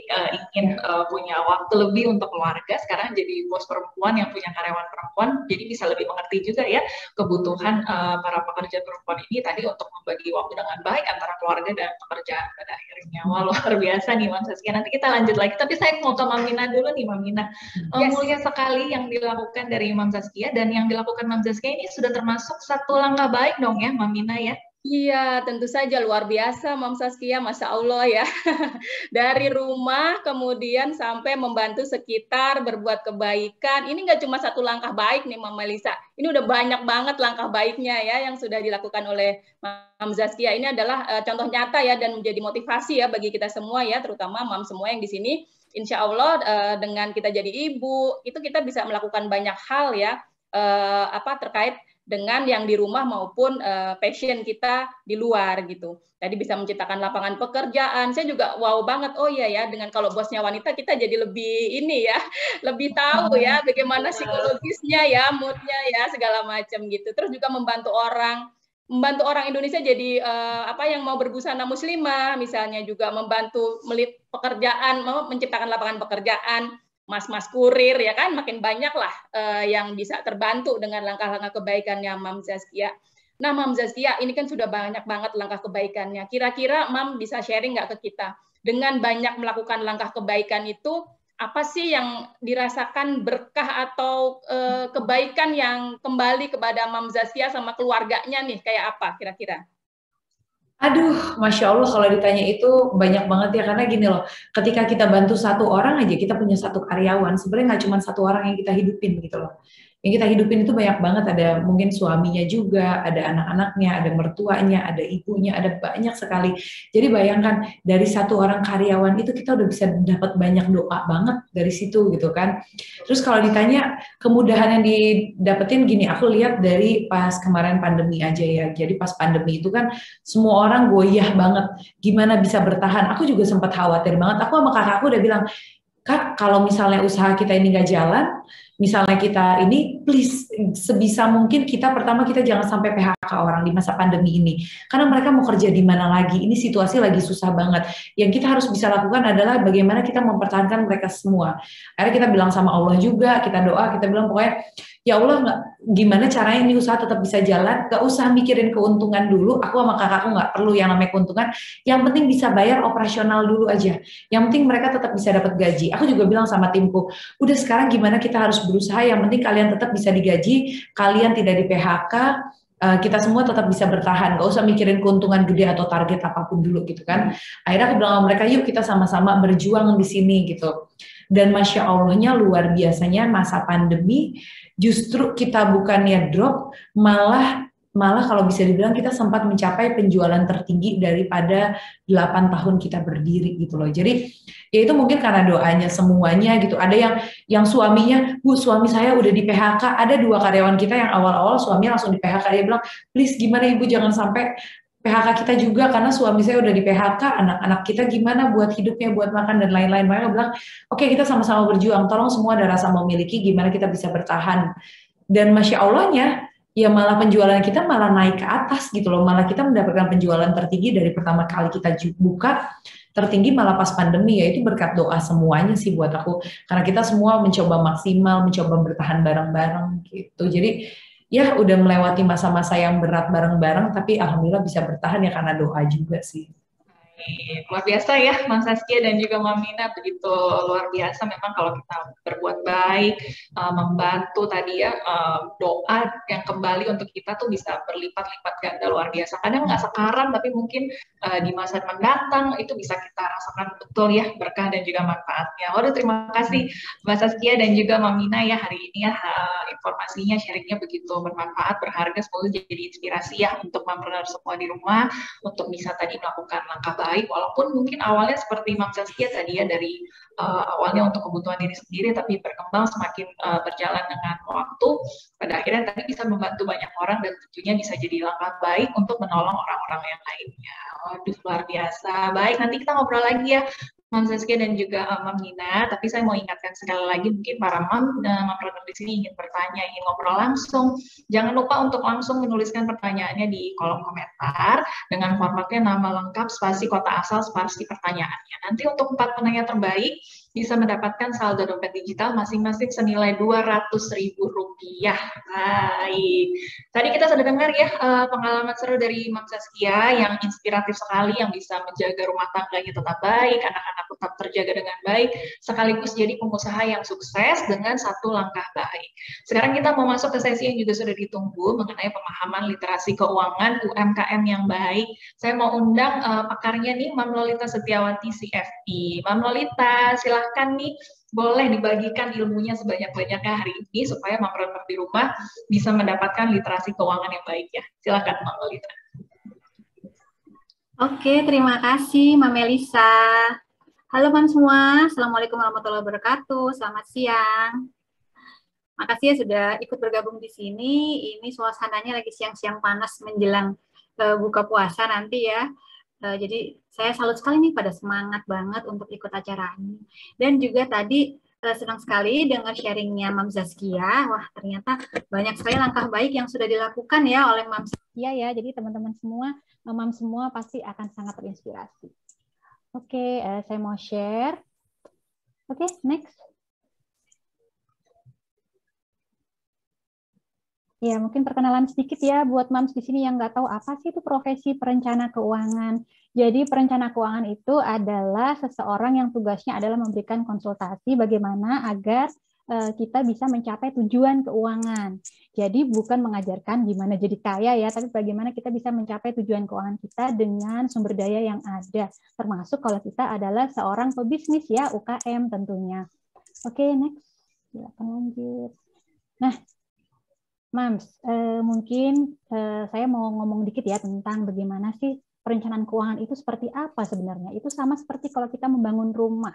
ingin punya waktu lebih untuk keluarga. Sekarang jadi bos perempuan yang punya karyawan perempuan, jadi bisa lebih mengerti juga ya kebutuhan para pekerja perempuan ini tadi untuk membagi waktu dengan baik antara keluarga dan pekerjaan pada akhirnya. Wah, luar biasa nih Mam Zaskia. Nanti kita lanjut lagi. Tapi saya mau ke Mam Mina dulu nih, Mam Mina. Mulia sekali yang dilakukan dari Mam Zaskia, dan yang dilakukan Mam Zaskia ini sudah termasuk satu langkah baik dong ya, Mam Mina ya? Iya, tentu saja luar biasa Mam Zaskia, Masya Allah ya. Dari rumah kemudian sampai membantu sekitar, berbuat kebaikan. Ini nggak cuma satu langkah baik nih Mam Melisa. Ini udah banyak banget langkah baiknya ya yang sudah dilakukan oleh Mam Zaskia. Ini adalah contoh nyata ya dan menjadi motivasi ya bagi kita semua ya, terutama Mam semua yang di sini. Insya Allah dengan kita jadi ibu, itu kita bisa melakukan banyak hal ya, terkait dengan yang di rumah maupun passion kita di luar gitu. Tadi bisa menciptakan lapangan pekerjaan. Saya juga wow banget. Oh iya ya, dengan kalau bosnya wanita kita jadi lebih ini ya, lebih tahu ya bagaimana psikologisnya ya, moodnya ya, segala macam gitu. Terus juga membantu orang Indonesia jadi yang mau berbusana muslimah, misalnya juga membantu pekerjaan, menciptakan lapangan pekerjaan. Mas-mas kurir ya kan makin banyak lah yang bisa terbantu dengan langkah-langkah kebaikannya Mam Zaskia. Nah Mam Zaskia ini kan sudah banyak banget langkah kebaikannya. Kira-kira Mam bisa sharing nggak ke kita dengan banyak melakukan langkah kebaikan itu apa sih yang dirasakan berkah atau kebaikan yang kembali kepada Mam Zaskia sama keluarganya nih kayak apa kira-kira? Aduh, Masya Allah kalau ditanya itu banyak banget ya, karena gini loh, ketika kita bantu satu orang aja, kita punya satu karyawan, sebenarnya nggak cuma satu orang yang kita hidupin gitu loh. Yang kita hidupin itu banyak banget, ada mungkin suaminya juga, ada anak-anaknya, ada mertuanya, ada ibunya, ada banyak sekali. Jadi bayangkan, dari satu orang karyawan itu kita udah bisa dapat banyak doa banget dari situ gitu kan. Terus kalau ditanya kemudahan yang didapetin gini, aku lihat dari pas kemarin pandemi aja ya. Jadi pas pandemi itu kan semua orang goyah banget, gimana bisa bertahan. Aku juga sempat khawatir banget, aku sama kakakku udah bilang, Kak, kalau misalnya usaha kita ini nggak jalan, misalnya kita ini, please sebisa mungkin pertama kita jangan sampai PHK orang di masa pandemi ini, karena mereka mau kerja di mana lagi, ini situasi lagi susah banget. Yang kita harus bisa lakukan adalah bagaimana kita mempertahankan mereka semua. Akhirnya kita bilang sama Allah juga, kita doa, kita bilang pokoknya ya Allah, gimana caranya ini usaha tetap bisa jalan, gak usah mikirin keuntungan dulu, aku sama kakakku gak perlu yang namanya keuntungan, yang penting bisa bayar operasional dulu aja, yang penting mereka tetap bisa dapat gaji. Aku juga bilang sama timku, udah sekarang gimana kita harus berusaha, yang penting kalian tetap bisa digaji, kalian tidak di PHK, kita semua tetap bisa bertahan, gak usah mikirin keuntungan gede atau target apapun dulu gitu kan. Akhirnya aku bilang sama mereka, yuk kita sama-sama berjuang di sini gitu. Dan Masya Allahnya luar biasanya masa pandemi, justru kita bukannya drop, malah kalau bisa dibilang kita sempat mencapai penjualan tertinggi daripada 8 tahun kita berdiri gitu loh. Jadi ya itu mungkin karena doanya semuanya gitu. Ada yang suaminya, Bu, suami saya udah di PHK. Ada 2 karyawan kita yang awal-awal suaminya langsung di PHK. Dia bilang, please gimana Ibu jangan sampai PHK kita juga, karena suami saya udah di PHK, anak-anak kita gimana buat hidupnya, buat makan dan lain-lain. Mereka bilang, oke, kita sama-sama berjuang, tolong semua ada rasa memiliki, gimana kita bisa bertahan. Dan Masya Allahnya, ya malah penjualan kita malah naik ke atas gitu loh, malah kita mendapatkan penjualan tertinggi dari pertama kali kita buka, tertinggi malah pas pandemi, yaitu berkat doa semuanya sih buat aku, karena kita semua mencoba maksimal, mencoba bertahan bareng-bareng gitu. Jadi ya udah melewati masa-masa yang berat bareng-bareng, tapi alhamdulillah bisa bertahan ya karena doa juga sih. Luar biasa ya Mas Saskia dan juga Mama Mina, begitu luar biasa memang kalau kita berbuat baik, membantu tadi ya, doa yang kembali untuk kita tuh bisa berlipat-lipat ganda luar biasa. Kadang nggak sekarang tapi mungkin di masa mendatang itu bisa kita rasakan betul ya berkah dan juga manfaatnya. Waduh, terima kasih Mas Saskia dan juga Mama Mina ya hari ini ya, informasinya, sharingnya begitu bermanfaat, berharga, semoga jadi inspirasi ya untuk mompreneur semua di rumah untuk bisa tadi melakukan langkah baik, walaupun mungkin awalnya seperti Mam Saskia tadi ya, dari awalnya untuk kebutuhan diri sendiri, tapi berkembang semakin berjalan dengan waktu, pada akhirnya tadi bisa membantu banyak orang dan tentunya bisa jadi langkah baik untuk menolong orang-orang yang lainnya. Waduh, luar biasa. Baik, nanti kita ngobrol lagi ya Mam Saskia dan juga Mam Nina, tapi saya mau ingatkan sekali lagi, mungkin para mompreneur di sini ingin bertanya, ingin ngobrol langsung, jangan lupa untuk langsung menuliskan pertanyaannya di kolom komentar dengan formatnya nama lengkap, spasi kota asal, spasi pertanyaannya. Nanti untuk 4 penanya terbaik bisa mendapatkan saldo dompet digital masing-masing senilai Rp200.000. Baik, tadi kita sudah dengar ya pengalaman seru dari Mam Saskia yang inspiratif sekali, yang bisa menjaga rumah tangganya tetap baik, anak-anak tetap terjaga dengan baik, sekaligus jadi pengusaha yang sukses dengan satu langkah baik. Sekarang kita mau masuk ke sesi yang juga sudah ditunggu mengenai pemahaman literasi keuangan UMKM yang baik. Saya mau undang pakarnya nih, Mam Lolita Setiawati CFP. Mam Lolita, silahkan nih, boleh dibagikan ilmunya sebanyak-banyaknya hari ini supaya mompreneur di rumah bisa mendapatkan literasi keuangan yang baik ya. Silahkan Mam Lolita. Oke, terima kasih Mam Melisa. Halo Mam semua, Assalamualaikum warahmatullahi wabarakatuh, selamat siang. Makasih ya sudah ikut bergabung di sini. Ini suasananya lagi siang-siang panas menjelang buka puasa nanti ya. Jadi saya salut sekali nih pada semangat banget untuk ikut acara ini. Dan juga tadi senang sekali dengan sharingnya Mam Saskia. Wah, ternyata banyak sekali langkah baik yang sudah dilakukan ya oleh Mam Saskia ya. Jadi teman-teman semua, Mam semua pasti akan sangat terinspirasi. Oke, saya mau share. Oke, next. Ya, mungkin perkenalan sedikit ya buat Mams di sini yang nggak tahu apa sih itu profesi perencana keuangan. Jadi perencana keuangan itu adalah seseorang yang tugasnya adalah memberikan konsultasi bagaimana agar kita bisa mencapai tujuan keuangan. Jadi bukan mengajarkan gimana jadi kaya ya, tapi bagaimana kita bisa mencapai tujuan keuangan kita dengan sumber daya yang ada. Termasuk kalau kita adalah seorang pebisnis ya, UKM tentunya. Oke, next. Silakan lanjut. Nah, Mams, mungkin saya mau ngomong dikit ya tentang bagaimana sih perencanaan keuangan itu seperti apa sebenarnya. Itu sama seperti kalau kita membangun rumah.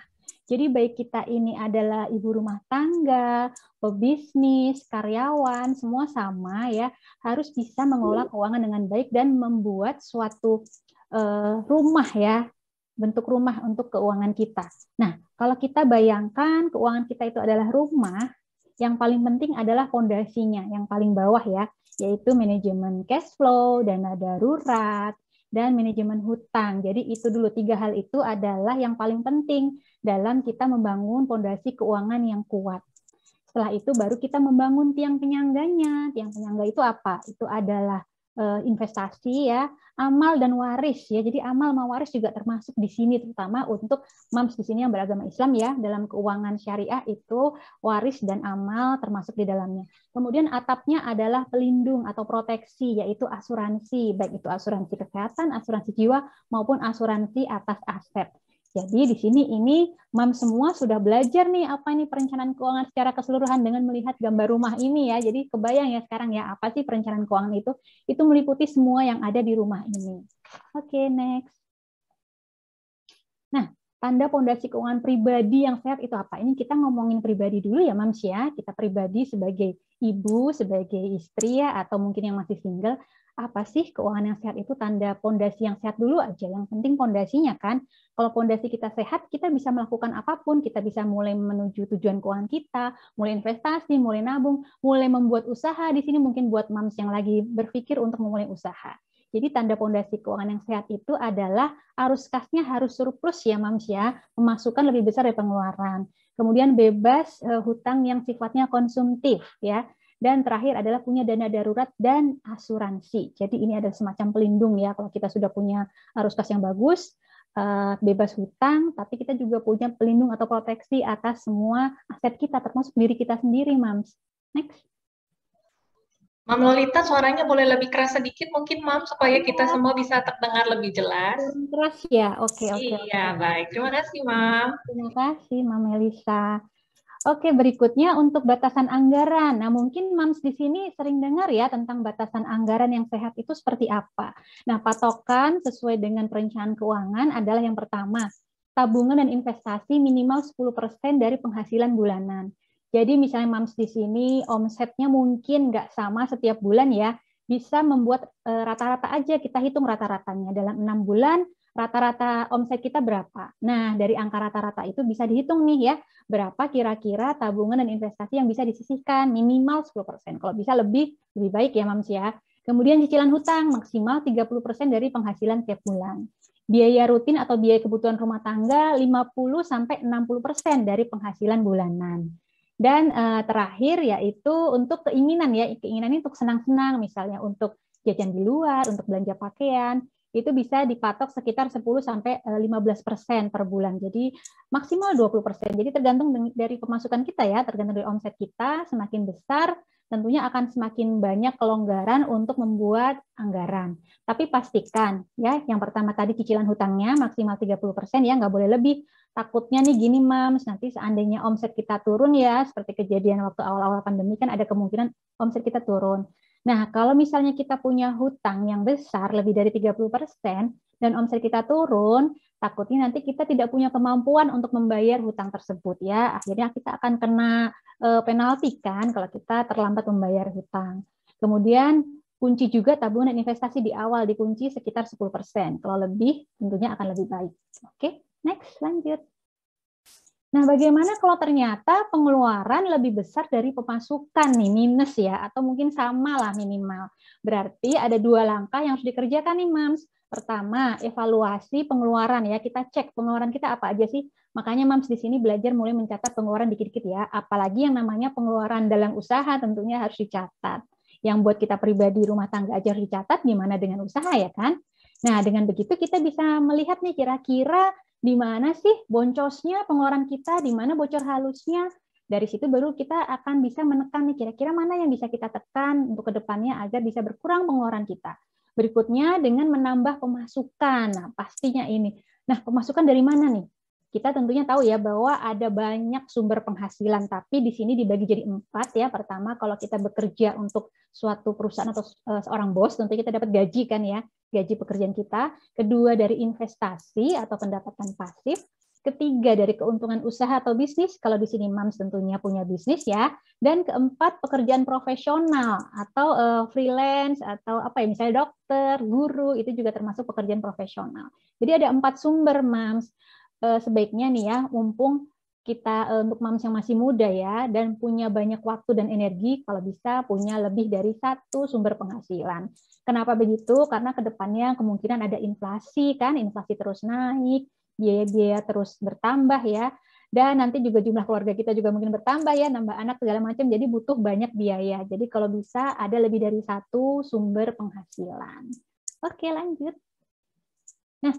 Jadi baik kita ini adalah ibu rumah tangga, pebisnis, karyawan, semua sama ya, harus bisa mengelola keuangan dengan baik dan membuat suatu rumah ya, bentuk rumah untuk keuangan kita. Nah, kalau kita bayangkan keuangan kita itu adalah rumah, Yang paling penting adalah fondasinya, yang paling bawah ya, yaitu manajemen cash flow, dana darurat, dan manajemen hutang. Jadi itu dulu, 3 hal itu adalah yang paling penting dalam kita membangun fondasi keuangan yang kuat. Setelah itu baru kita membangun tiang penyangganya. Tiang penyangga itu apa? Itu adalah investasi ya, amal dan waris ya. Jadi amal sama waris juga termasuk di sini, terutama untuk mams di sini yang beragama Islam ya. Dalam keuangan syariah itu waris dan amal termasuk di dalamnya. Kemudian atapnya adalah pelindung atau proteksi, yaitu asuransi, baik itu asuransi kesehatan, asuransi jiwa maupun asuransi atas aset. Jadi di sini ini mam semua sudah belajar nih apa ini perencanaan keuangan secara keseluruhan dengan melihat gambar rumah ini ya. Jadi kebayang ya sekarang ya apa sih perencanaan keuangan itu? Itu meliputi semua yang ada di rumah ini. Oke, next. Nah, tanda pondasi keuangan pribadi yang sehat itu apa? Ini kita ngomongin pribadi dulu ya, Mams ya. Kita pribadi sebagai ibu, sebagai istri ya, atau mungkin yang masih single. Apa sih keuangan yang sehat itu? Tanda pondasi yang sehat dulu aja. Yang penting pondasinya kan. Kalau pondasi kita sehat, kita bisa melakukan apapun. Kita bisa mulai menuju tujuan keuangan kita, mulai investasi, mulai nabung, mulai membuat usaha. Di sini mungkin buat Mams yang lagi berpikir untuk memulai usaha. Jadi tanda pondasi keuangan yang sehat itu adalah arus kasnya harus surplus ya Mams ya, pemasukan lebih besar dari pengeluaran. Kemudian bebas hutang yang sifatnya konsumtif ya. Dan terakhir adalah punya dana darurat dan asuransi. Jadi ini adalah semacam pelindung ya kalau kita sudah punya arus kas yang bagus, bebas hutang, tapi kita juga punya pelindung atau proteksi atas semua aset kita, termasuk diri kita sendiri, Mams. Next. Mam Lolita, suaranya boleh lebih keras sedikit mungkin, Mam, supaya kita semua bisa terdengar lebih jelas. Keras ya, oke. Iya, baik. Terima kasih, Mam. Terima kasih, Mam Melisa. Oke, berikutnya untuk batasan anggaran. Nah, mungkin Mams di sini sering dengar ya tentang batasan anggaran yang sehat itu seperti apa. Nah, patokan sesuai dengan perencanaan keuangan adalah yang pertama, tabungan dan investasi minimal 10% dari penghasilan bulanan. Jadi misalnya Mams di sini omsetnya mungkin nggak sama setiap bulan ya, bisa membuat rata-rata aja, kita hitung rata-ratanya. Dalam 6 bulan, rata-rata omset kita berapa. Nah, dari angka rata-rata itu bisa dihitung nih ya, berapa kira-kira tabungan dan investasi yang bisa disisihkan, minimal 10%. Kalau bisa lebih baik ya Mams ya. Kemudian cicilan hutang, maksimal 30% dari penghasilan tiap bulan. Biaya rutin atau biaya kebutuhan rumah tangga, 50-60% dari penghasilan bulanan. Dan terakhir yaitu untuk keinginan ya, keinginan ini untuk senang-senang, misalnya untuk jajan di luar, untuk belanja pakaian, itu bisa dipatok sekitar 10-15% per bulan. Jadi maksimal 20%. Jadi tergantung dari pemasukan kita ya, tergantung dari omset kita, semakin besar tentunya akan semakin banyak kelonggaran untuk membuat anggaran. Tapi pastikan ya, yang pertama tadi cicilan hutangnya maksimal 30% ya, nggak boleh lebih. Takutnya nih gini Mams, nanti seandainya omset kita turun ya, seperti kejadian waktu awal-awal pandemi kan ada kemungkinan omset kita turun. Nah, kalau misalnya kita punya hutang yang besar, lebih dari 30%, dan omset kita turun, takutnya nanti kita tidak punya kemampuan untuk membayar hutang tersebut ya. Akhirnya kita akan kena penalti kan kalau kita terlambat membayar hutang. Kemudian kunci juga tabungan dan investasi di awal, dikunci sekitar 10%. Kalau lebih, tentunya akan lebih baik. Oke, next, lanjut. Nah, bagaimana kalau ternyata pengeluaran lebih besar dari pemasukan nih, minus ya, atau mungkin sama lah minimal. Berarti ada 2 langkah yang harus dikerjakan nih, Mams. Pertama, evaluasi pengeluaran ya, kita cek pengeluaran kita apa aja sih. Makanya Mams di sini belajar mulai mencatat pengeluaran dikit-dikit ya, apalagi yang namanya pengeluaran dalam usaha tentunya harus dicatat. Yang buat kita pribadi rumah tangga aja harus dicatat, gimana dengan usaha ya kan? Nah, dengan begitu kita bisa melihat nih kira-kira di mana sih boncosnya pengeluaran kita, di mana bocor halusnya. Dari situ baru kita akan bisa menekan nih kira-kira mana yang bisa kita tekan untuk kedepannya agar bisa berkurang pengeluaran kita. Berikutnya dengan menambah pemasukan. Nah, pastinya ini. Nah, pemasukan dari mana nih? Kita tentunya tahu ya bahwa ada banyak sumber penghasilan, tapi di sini dibagi jadi 4 ya. Pertama, kalau kita bekerja untuk suatu perusahaan atau seorang bos, tentunya kita dapat gaji kan ya, gaji pekerjaan kita. Kedua, dari investasi atau pendapatan pasif. Ketiga, dari keuntungan usaha atau bisnis, kalau di sini Mams tentunya punya bisnis ya. Dan keempat, pekerjaan profesional atau freelance atau apa ya, misalnya dokter, guru, itu juga termasuk pekerjaan profesional. Jadi ada 4 sumber Mams. Sebaiknya nih ya, mumpung kita untuk moms yang masih muda ya dan punya banyak waktu dan energi, kalau bisa punya lebih dari satu sumber penghasilan. Kenapa begitu? Karena kedepannya kemungkinan ada inflasi kan, inflasi terus naik, biaya-biaya terus bertambah ya, dan nanti juga jumlah keluarga kita juga mungkin bertambah ya, nambah anak segala macam, jadi butuh banyak biaya. Jadi kalau bisa ada lebih dari satu sumber penghasilan. Oke, lanjut. Nah,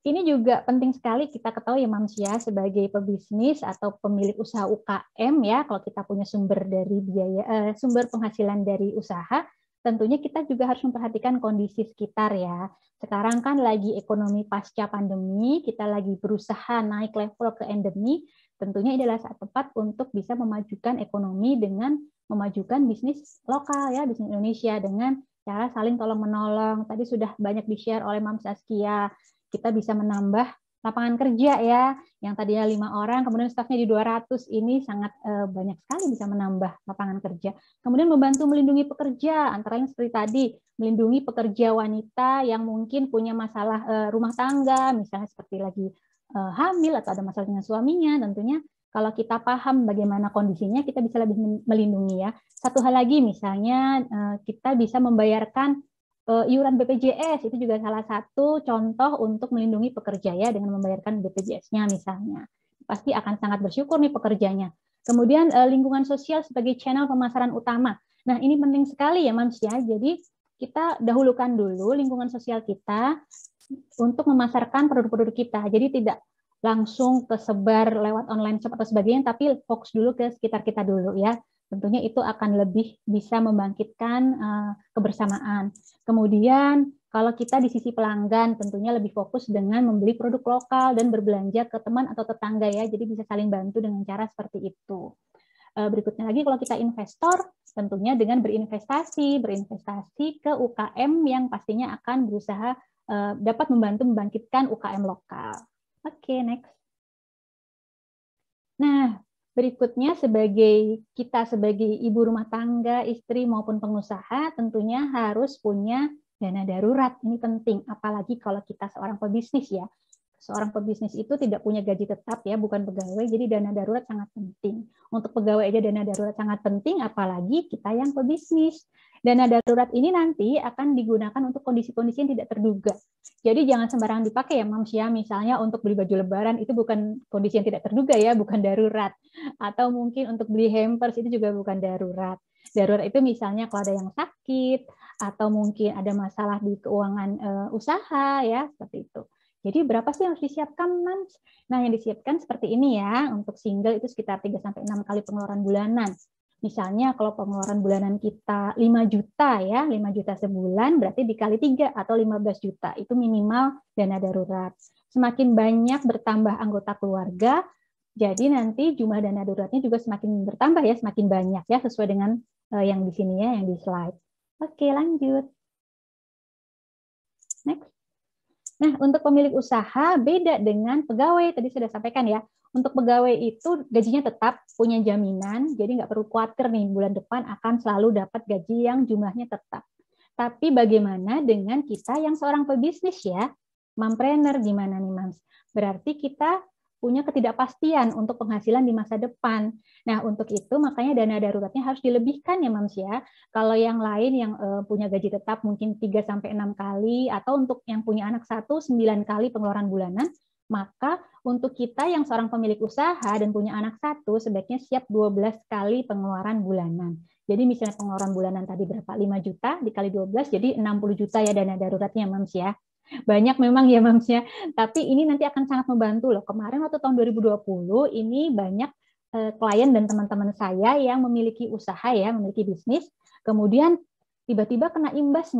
ini juga penting sekali kita ketahui ya Mams ya, sebagai pebisnis atau pemilik usaha UKM ya, kalau kita punya sumber dari biaya, sumber penghasilan dari usaha, tentunya kita juga harus memperhatikan kondisi sekitar ya. Sekarang kan lagi ekonomi pasca pandemi, kita lagi berusaha naik level ke endemi, tentunya ini adalah saat tepat untuk bisa memajukan ekonomi dengan memajukan bisnis lokal ya, bisnis Indonesia dengan cara saling tolong-menolong. Tadi sudah banyak di-share oleh Mams Saskia. Kita bisa menambah lapangan kerja ya, yang tadinya 5 orang, kemudian stafnya di 200, ini sangat banyak sekali bisa menambah lapangan kerja. Kemudian membantu melindungi pekerja, antara lain seperti tadi, melindungi pekerja wanita yang mungkin punya masalah rumah tangga, misalnya seperti lagi hamil atau ada masalah dengan suaminya, tentunya kalau kita paham bagaimana kondisinya, kita bisa lebih melindungi ya. Satu hal lagi, misalnya kita bisa membayarkan iuran BPJS, itu juga salah satu contoh untuk melindungi pekerja ya, dengan membayarkan BPJS-nya misalnya. Pasti akan sangat bersyukur nih pekerjanya. Kemudian lingkungan sosial sebagai channel pemasaran utama. Nah, ini penting sekali ya Mams ya. Jadi kita dahulukan dulu lingkungan sosial kita untuk memasarkan produk-produk kita. Jadi tidak langsung kesebar lewat online shop atau sebagainya, tapi fokus dulu ke sekitar kita dulu ya. Tentunya itu akan lebih bisa membangkitkan kebersamaan. Kemudian kalau kita di sisi pelanggan tentunya lebih fokus dengan membeli produk lokal dan berbelanja ke teman atau tetangga ya, jadi bisa saling bantu dengan cara seperti itu. Berikutnya lagi kalau kita investor, tentunya dengan berinvestasi ke UKM yang pastinya akan berusaha dapat membantu membangkitkan UKM lokal. Oke, next. Nah, berikutnya kita sebagai ibu rumah tangga, istri maupun pengusaha tentunya harus punya dana darurat. Ini penting, apalagi kalau kita seorang pebisnis ya. Seorang pebisnis itu tidak punya gaji tetap ya, bukan pegawai, jadi dana darurat sangat penting. Untuk pegawai aja dana darurat sangat penting, apalagi kita yang pebisnis. Dana darurat ini nanti akan digunakan untuk kondisi-kondisi yang tidak terduga. Jadi jangan sembarangan dipakai ya Mams ya, misalnya untuk beli baju lebaran itu bukan kondisi yang tidak terduga ya, bukan darurat. Atau mungkin untuk beli hampers itu juga bukan darurat. Darurat itu misalnya kalau ada yang sakit, atau mungkin ada masalah di keuangan usaha ya, seperti itu. Jadi berapa sih yang harus disiapkan, Mams? Nah, yang disiapkan seperti ini ya. Untuk single itu sekitar 3-6 kali pengeluaran bulanan. Misalnya kalau pengeluaran bulanan kita 5 juta ya, 5 juta sebulan berarti dikali 3 atau 15 juta. Itu minimal dana darurat. Semakin banyak bertambah anggota keluarga, jadi nanti jumlah dana daruratnya juga semakin bertambah ya, semakin banyak ya, sesuai dengan yang di sini ya, yang di slide. Oke, lanjut. Next. Nah, untuk pemilik usaha beda dengan pegawai, tadi sudah sampaikan ya. Untuk pegawai itu gajinya tetap, punya jaminan, jadi nggak perlu khawatir nih, bulan depan akan selalu dapat gaji yang jumlahnya tetap. Tapi bagaimana dengan kita yang seorang pebisnis ya, mompreneur gimana nih Mams? Berarti kita punya ketidakpastian untuk penghasilan di masa depan. Nah, untuk itu makanya dana daruratnya harus dilebihkan ya Mams ya. Kalau yang lain yang punya gaji tetap mungkin 3-6 kali, atau untuk yang punya anak 1, 9 kali pengeluaran bulanan, maka untuk kita yang seorang pemilik usaha dan punya anak 1, sebaiknya siap 12 kali pengeluaran bulanan. Jadi misalnya pengeluaran bulanan tadi berapa? 5 juta dikali 12, jadi 60 juta ya dana daruratnya Mams ya. Banyak memang ya Mams ya, tapi ini nanti akan sangat membantu loh. Kemarin waktu tahun 2020 ini banyak klien dan teman-teman saya yang memiliki usaha ya, memiliki bisnis, kemudian tiba-tiba kena imbas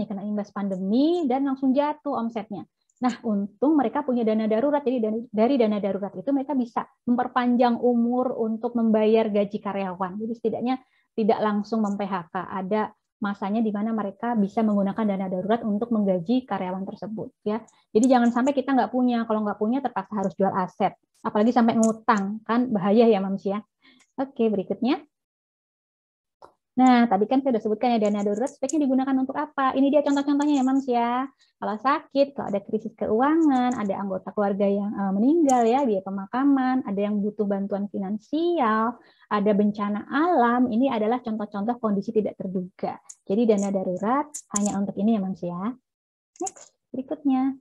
pandemi dan langsung jatuh omsetnya. Nah, untung mereka punya dana darurat, jadi dari dana darurat itu mereka bisa memperpanjang umur untuk membayar gaji karyawan. Jadi setidaknya tidak langsung mem-PHK, ada masanya di mana mereka bisa menggunakan dana darurat untuk menggaji karyawan tersebut ya. Jadi jangan sampai kita nggak punya, kalau nggak punya terpaksa harus jual aset, apalagi sampai ngutang, kan bahaya ya Mams ya. Oke, berikutnya. Nah, tadi kan saya sudah sebutkan ya, dana darurat sebaiknya digunakan untuk apa? Ini dia contoh-contohnya ya, Mams ya. Kalau sakit, kalau ada krisis keuangan, ada anggota keluarga yang meninggal ya, biaya pemakaman, ada yang butuh bantuan finansial, ada bencana alam, ini adalah contoh-contoh kondisi tidak terduga. Jadi dana darurat hanya untuk ini ya, Mams ya. Next, berikutnya.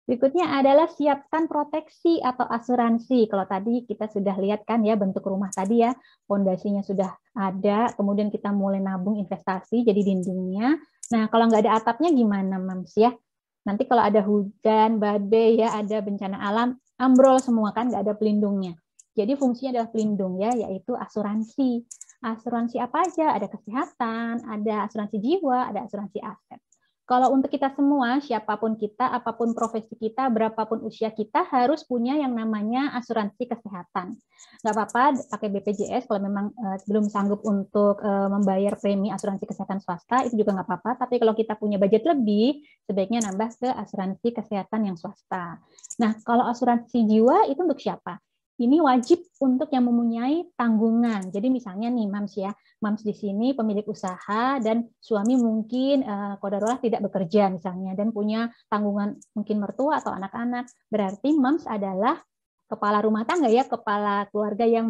Berikutnya adalah siapkan proteksi atau asuransi. Kalau tadi kita sudah lihat kan ya bentuk rumah tadi ya, fondasinya sudah ada, kemudian kita mulai nabung investasi jadi dindingnya. Nah, kalau nggak ada atapnya gimana, Mams ya? Nanti kalau ada hujan, badai ya, ada bencana alam, ambrol semua kan, nggak ada pelindungnya. Jadi fungsinya adalah pelindung ya, yaitu asuransi. Asuransi apa aja? Ada kesehatan, ada asuransi jiwa, ada asuransi aset. Kalau untuk kita semua, siapapun kita, apapun profesi kita, berapapun usia kita, harus punya yang namanya asuransi kesehatan. Nggak apa-apa pakai BPJS kalau memang belum sanggup untuk membayar premi asuransi kesehatan swasta, itu juga nggak apa-apa. Tapi kalau kita punya budget lebih, sebaiknya nambah ke asuransi kesehatan yang swasta. Nah, kalau asuransi jiwa itu untuk siapa? Ini wajib untuk yang mempunyai tanggungan. Jadi misalnya nih, Mams ya, Mams di sini pemilik usaha dan suami mungkin qadarullah tidak bekerja misalnya dan punya tanggungan mungkin mertua atau anak-anak. Berarti Mams adalah kepala rumah tangga ya, kepala keluarga yang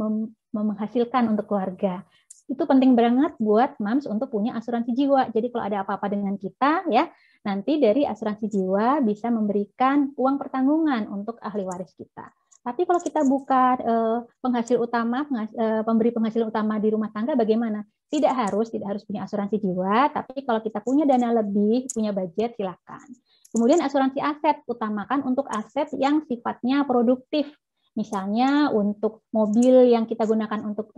menghasilkan untuk keluarga. Itu penting banget buat Mams untuk punya asuransi jiwa. Jadi kalau ada apa-apa dengan kita ya, nanti dari asuransi jiwa bisa memberikan uang pertanggungan untuk ahli waris kita. Tapi kalau kita bukan penghasil utama, pemberi penghasilan utama di rumah tangga, bagaimana? Tidak harus punya asuransi jiwa, tapi kalau kita punya dana lebih, punya budget, silakan. Kemudian asuransi aset, utamakan untuk aset yang sifatnya produktif. Misalnya untuk mobil yang kita gunakan untuk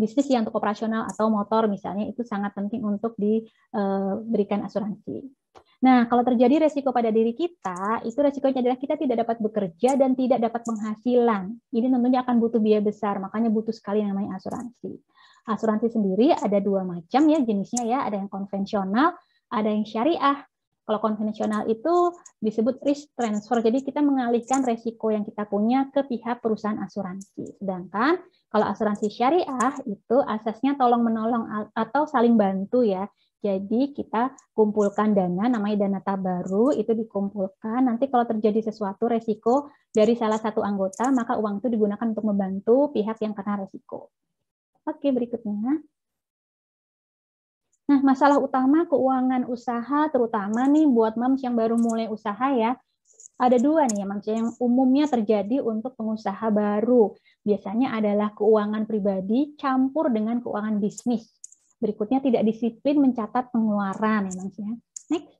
bisnis yang untuk operasional atau motor misalnya, itu sangat penting untuk diberikan asuransi. Nah, kalau terjadi resiko pada diri kita, itu resikonya adalah kita tidak dapat bekerja dan tidak dapat penghasilan. Ini tentunya akan butuh biaya besar, makanya butuh sekali yang namanya asuransi. Asuransi sendiri ada dua macam ya jenisnya ya, ada yang konvensional, ada yang syariah. Kalau konvensional itu disebut risk transfer, jadi kita mengalihkan resiko yang kita punya ke pihak perusahaan asuransi. Sedangkan kalau asuransi syariah itu asasnya tolong-menolong atau saling bantu ya. Jadi kita kumpulkan dana, namanya dana tabaru, itu dikumpulkan. Nanti kalau terjadi sesuatu resiko dari salah satu anggota, maka uang itu digunakan untuk membantu pihak yang kena resiko. Oke, berikutnya. Nah, masalah utama keuangan usaha, terutama nih buat Mams yang baru mulai usaha ya, ada dua nih ya Mams, yang umumnya terjadi untuk pengusaha baru. Biasanya adalah keuangan pribadi campur dengan keuangan bisnis. Berikutnya tidak disiplin mencatat pengeluaran ya Mams ya. Next.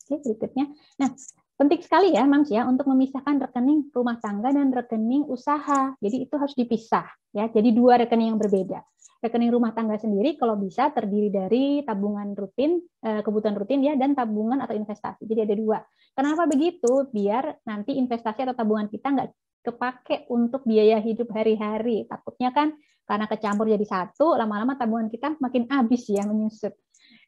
Oke, berikutnya. Nah, penting sekali ya Mams ya untuk memisahkan rekening rumah tangga dan rekening usaha. Jadi itu harus dipisah ya. Jadi dua rekening yang berbeda. Rekening rumah tangga sendiri kalau bisa terdiri dari tabungan rutin, kebutuhan rutin ya, dan tabungan atau investasi. Jadi ada dua. Kenapa begitu? Biar nanti investasi atau tabungan kita nggak kepake untuk biaya hidup hari-hari. Takutnya kan karena kecampur jadi satu, lama-lama tabungan kita makin habis ya, menyusut.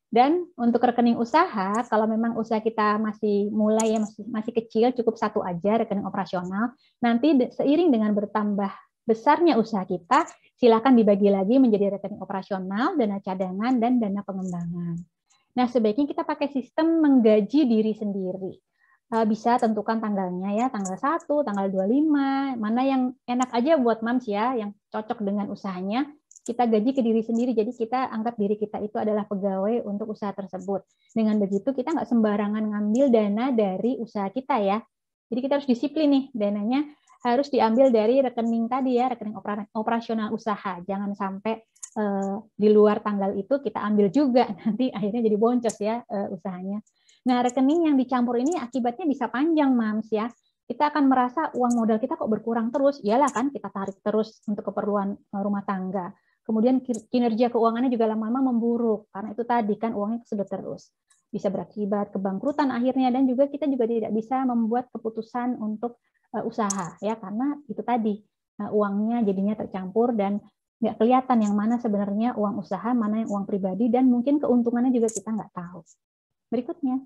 Dan untuk rekening usaha, kalau memang usaha kita masih mulai ya, masih kecil, cukup satu aja rekening operasional. Nanti seiring dengan bertambah besarnya usaha kita, silakan dibagi lagi menjadi rekening operasional, dana cadangan, dan dana pengembangan. Nah, sebaiknya kita pakai sistem menggaji diri sendiri. Bisa tentukan tanggalnya ya, tanggal 1, tanggal 25, mana yang enak aja buat Mams ya, yang cocok dengan usahanya, kita gaji ke diri sendiri, jadi kita anggap diri kita itu adalah pegawai untuk usaha tersebut. Dengan begitu kita nggak sembarangan ngambil dana dari usaha kita ya, jadi kita harus disiplin nih, dananya harus diambil dari rekening tadi ya, rekening operasional usaha, jangan sampai di luar tanggal itu kita ambil juga, nanti akhirnya jadi boncos ya usahanya. Nah, rekening yang dicampur ini akibatnya bisa panjang, Mams ya. Kita akan merasa uang modal kita kok berkurang terus. Iyalah kan, kita tarik terus untuk keperluan rumah tangga. Kemudian kinerja keuangannya juga lama-lama memburuk. Karena itu tadi kan uangnya kesedot terus. Bisa berakibat kebangkrutan akhirnya, dan juga kita juga tidak bisa membuat keputusan untuk usaha. Ya, karena itu tadi, uangnya jadinya tercampur dan nggak kelihatan yang mana sebenarnya uang usaha, mana yang uang pribadi, dan mungkin keuntungannya juga kita nggak tahu. Berikutnya.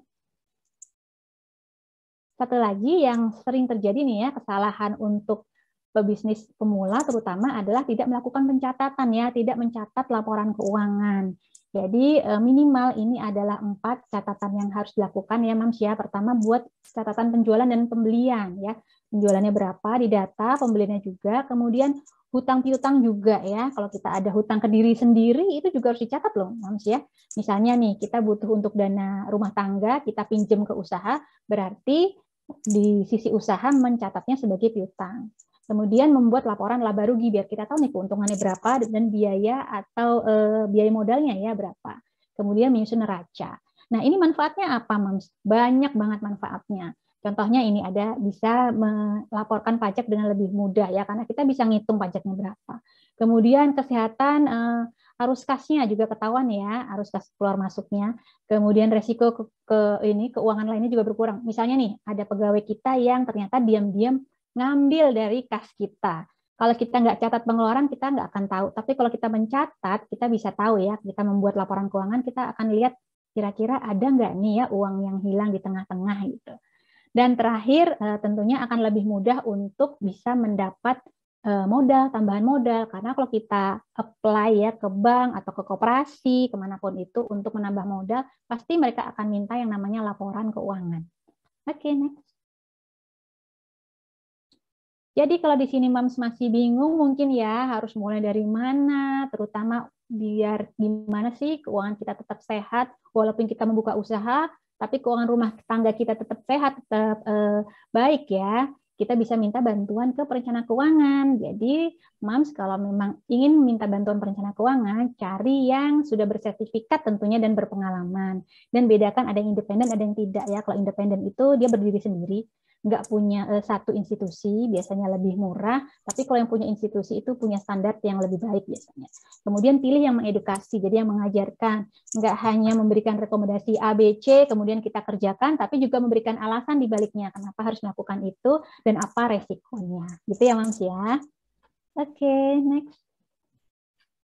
Satu lagi yang sering terjadi nih ya, kesalahan untuk pebisnis pemula terutama adalah tidak melakukan pencatatan ya, tidak mencatat laporan keuangan. Jadi minimal ini adalah 4 catatan yang harus dilakukan ya Mams ya. Pertama buat catatan penjualan dan pembelian ya. Penjualannya berapa di data, pembeliannya juga, kemudian hutang piutang juga ya. Kalau kita ada hutang ke diri sendiri itu juga harus dicatat loh Mams ya. Misalnya nih kita butuh untuk dana rumah tangga, kita pinjam ke usaha, berarti di sisi usaha mencatatnya sebagai piutang. Kemudian membuat laporan laba rugi biar kita tahu nih keuntungannya berapa dan biaya atau biaya modalnya ya berapa. Kemudian menyusun neraca. Nah ini manfaatnya apa Mams? Banyak banget manfaatnya. Contohnya ini ada bisa melaporkan pajak dengan lebih mudah ya karena kita bisa ngitung pajaknya berapa. Kemudian kesehatan arus kasnya juga ketahuan ya, arus kas keluar masuknya. Kemudian resiko keuangan lainnya juga berkurang. Misalnya nih ada pegawai kita yang ternyata diam-diam ngambil dari kas kita. Kalau kita nggak catat pengeluaran, kita nggak akan tahu. Tapi kalau kita mencatat, kita bisa tahu ya. Kita membuat laporan keuangan, kita akan lihat kira-kira ada nggak nih ya uang yang hilang di tengah-tengah gitu. Dan terakhir, tentunya akan lebih mudah untuk bisa mendapat modal, tambahan modal. Karena kalau kita apply ya ke bank atau ke koperasi, kemanapun itu untuk menambah modal, pasti mereka akan minta yang namanya laporan keuangan. Oke, next. Jadi kalau di sini Mams masih bingung mungkin ya harus mulai dari mana, terutama biar gimana sih keuangan kita tetap sehat walaupun kita membuka usaha, tapi keuangan rumah tangga kita tetap sehat, tetap baik ya. Kita bisa minta bantuan ke perencana keuangan. Jadi Mams kalau memang ingin minta bantuan perencana keuangan, cari yang sudah bersertifikat tentunya dan berpengalaman. Dan bedakan ada yang independen, ada yang tidak ya. Kalau independen itu dia berdiri sendiri, nggak punya satu institusi, biasanya lebih murah, tapi kalau yang punya institusi itu punya standar yang lebih baik biasanya. Kemudian pilih yang mengedukasi, jadi yang mengajarkan, nggak hanya memberikan rekomendasi A, B, C, kemudian kita kerjakan, tapi juga memberikan alasan di baliknya, kenapa harus melakukan itu, dan apa resikonya. Gitu ya, Mams ya. Oke, next.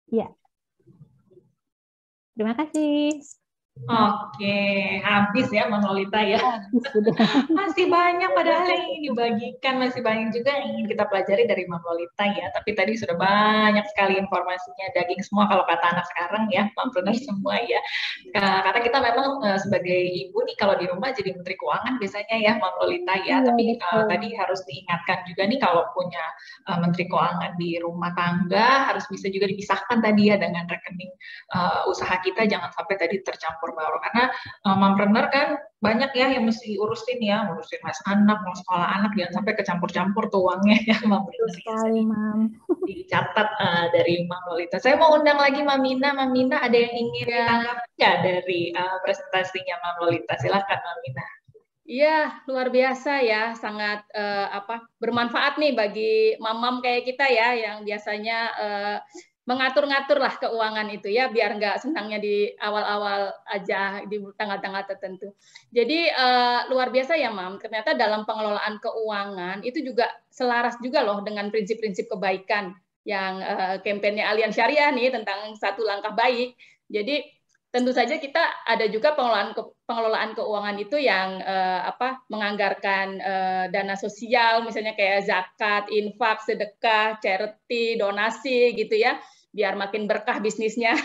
Ya. Terima kasih. Oke, habis ya Mang Lolita ya. Masih banyak padahal yang ingin dibagikan, masih banyak juga yang ingin kita pelajari dari Mang Lolita ya. Tapi tadi sudah banyak sekali informasinya, daging semua kalau kata anak sekarang ya, mompreneur semua ya. Karena kita memang sebagai ibu nih kalau di rumah jadi menteri keuangan biasanya ya Mang Lolita ya. Tapi tadi harus diingatkan juga nih kalau punya menteri keuangan di rumah tangga harus bisa juga dipisahkan tadi ya dengan rekening usaha kita, jangan sampai tadi tercampur baur karena mompreneur kan banyak ya yang mesti urusin ya, ngurusin mas anak, mau sekolah anak, jangan sampai kecampur-campur tuh uangnya ya mompreneur. Sekali, Mam. Dicatat dari Mang Lolita. Saya mau undang lagi Mamina. Mamina ada yang ingin ditanggapi nggak dari presentasinya Mang Lolita? Silakan Mamina. Iya, luar biasa ya, sangat bermanfaat nih bagi mamam kayak kita ya yang biasanya mengatur-ngatur lah keuangan itu ya, biar nggak senangnya di awal-awal aja, di tanggal-tanggal tertentu. Jadi luar biasa ya, Mam. Ternyata dalam pengelolaan keuangan itu juga selaras juga loh dengan prinsip-prinsip kebaikan yang kampanye Allianz Syariah nih tentang satu langkah baik. Jadi tentu saja kita ada juga pengelolaan keuangan itu yang menganggarkan dana sosial, misalnya kayak zakat, infak, sedekah, charity, donasi gitu ya, biar makin berkah bisnisnya.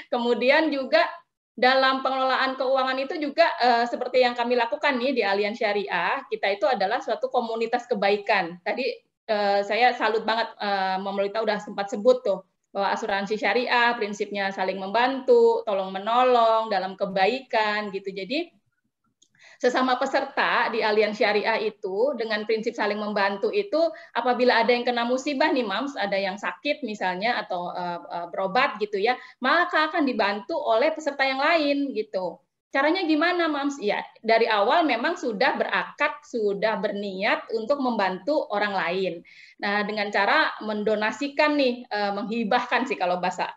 Kemudian juga dalam pengelolaan keuangan itu juga seperti yang kami lakukan nih di Allianz Syariah, kita itu adalah suatu komunitas kebaikan. Tadi saya salut banget, Mama Lolita udah sempat sebut tuh, bahwa asuransi syariah prinsipnya saling membantu, tolong menolong dalam kebaikan gitu. Jadi sesama peserta di Allianz Syariah itu dengan prinsip saling membantu itu, apabila ada yang kena musibah nih Mams, ada yang sakit misalnya atau berobat gitu ya, maka akan dibantu oleh peserta yang lain gitu. Caranya gimana Mams? Ya, dari awal memang sudah berakad, sudah berniat untuk membantu orang lain. Nah, dengan cara mendonasikan nih, menghibahkan sih kalau bahasa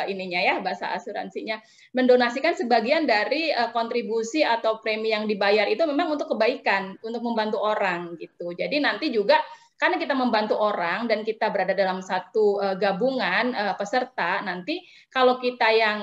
ininya ya, bahasa asuransinya, mendonasikan sebagian dari kontribusi atau premi yang dibayar itu memang untuk kebaikan, untuk membantu orang gitu. Jadi nanti juga karena kita membantu orang dan kita berada dalam satu gabungan peserta, nanti kalau kita yang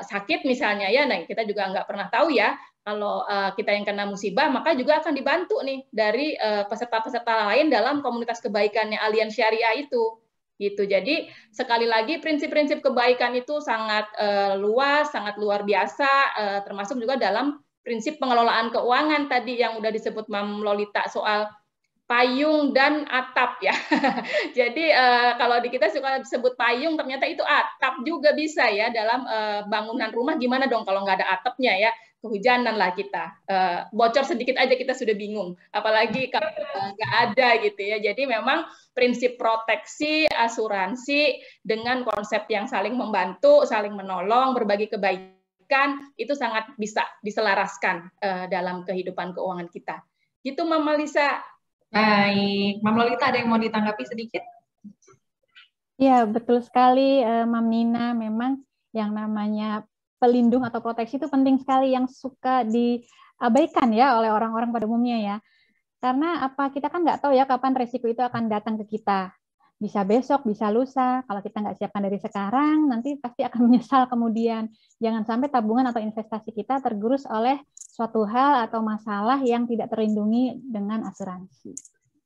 sakit misalnya ya, nah kita juga nggak pernah tahu ya kalau kita yang kena musibah, maka juga akan dibantu nih dari peserta-peserta lain dalam komunitas kebaikannya Alian Syariah itu. Gitu. Jadi sekali lagi prinsip-prinsip kebaikan itu sangat luas, sangat luar biasa, termasuk juga dalam prinsip pengelolaan keuangan tadi yang udah disebut Mam Lolita soal payung dan atap ya. Jadi kalau di kita suka disebut payung, ternyata itu atap juga bisa ya dalam bangunan rumah. Gimana dong kalau nggak ada atapnya ya? Kehujanan lah kita. Bocor sedikit aja kita sudah bingung. Apalagi kalau nggak ada gitu ya. Jadi memang prinsip proteksi, asuransi dengan konsep yang saling membantu, saling menolong, berbagi kebaikan, itu sangat bisa diselaraskan dalam kehidupan keuangan kita. Gitu Mama Lisa. Baik, Mam Lolita ada yang mau ditanggapi sedikit? Ya, betul sekali Mam Nina. Memang yang namanya pelindung atau proteksi itu penting sekali, yang suka diabaikan ya oleh orang-orang pada umumnya ya. Karena apa, kita kan nggak tahu ya kapan resiko itu akan datang ke kita. Bisa besok, bisa lusa. Kalau kita nggak siapkan dari sekarang, nanti pasti akan menyesal kemudian. Jangan sampai tabungan atau investasi kita tergerus oleh suatu hal atau masalah yang tidak terlindungi dengan asuransi.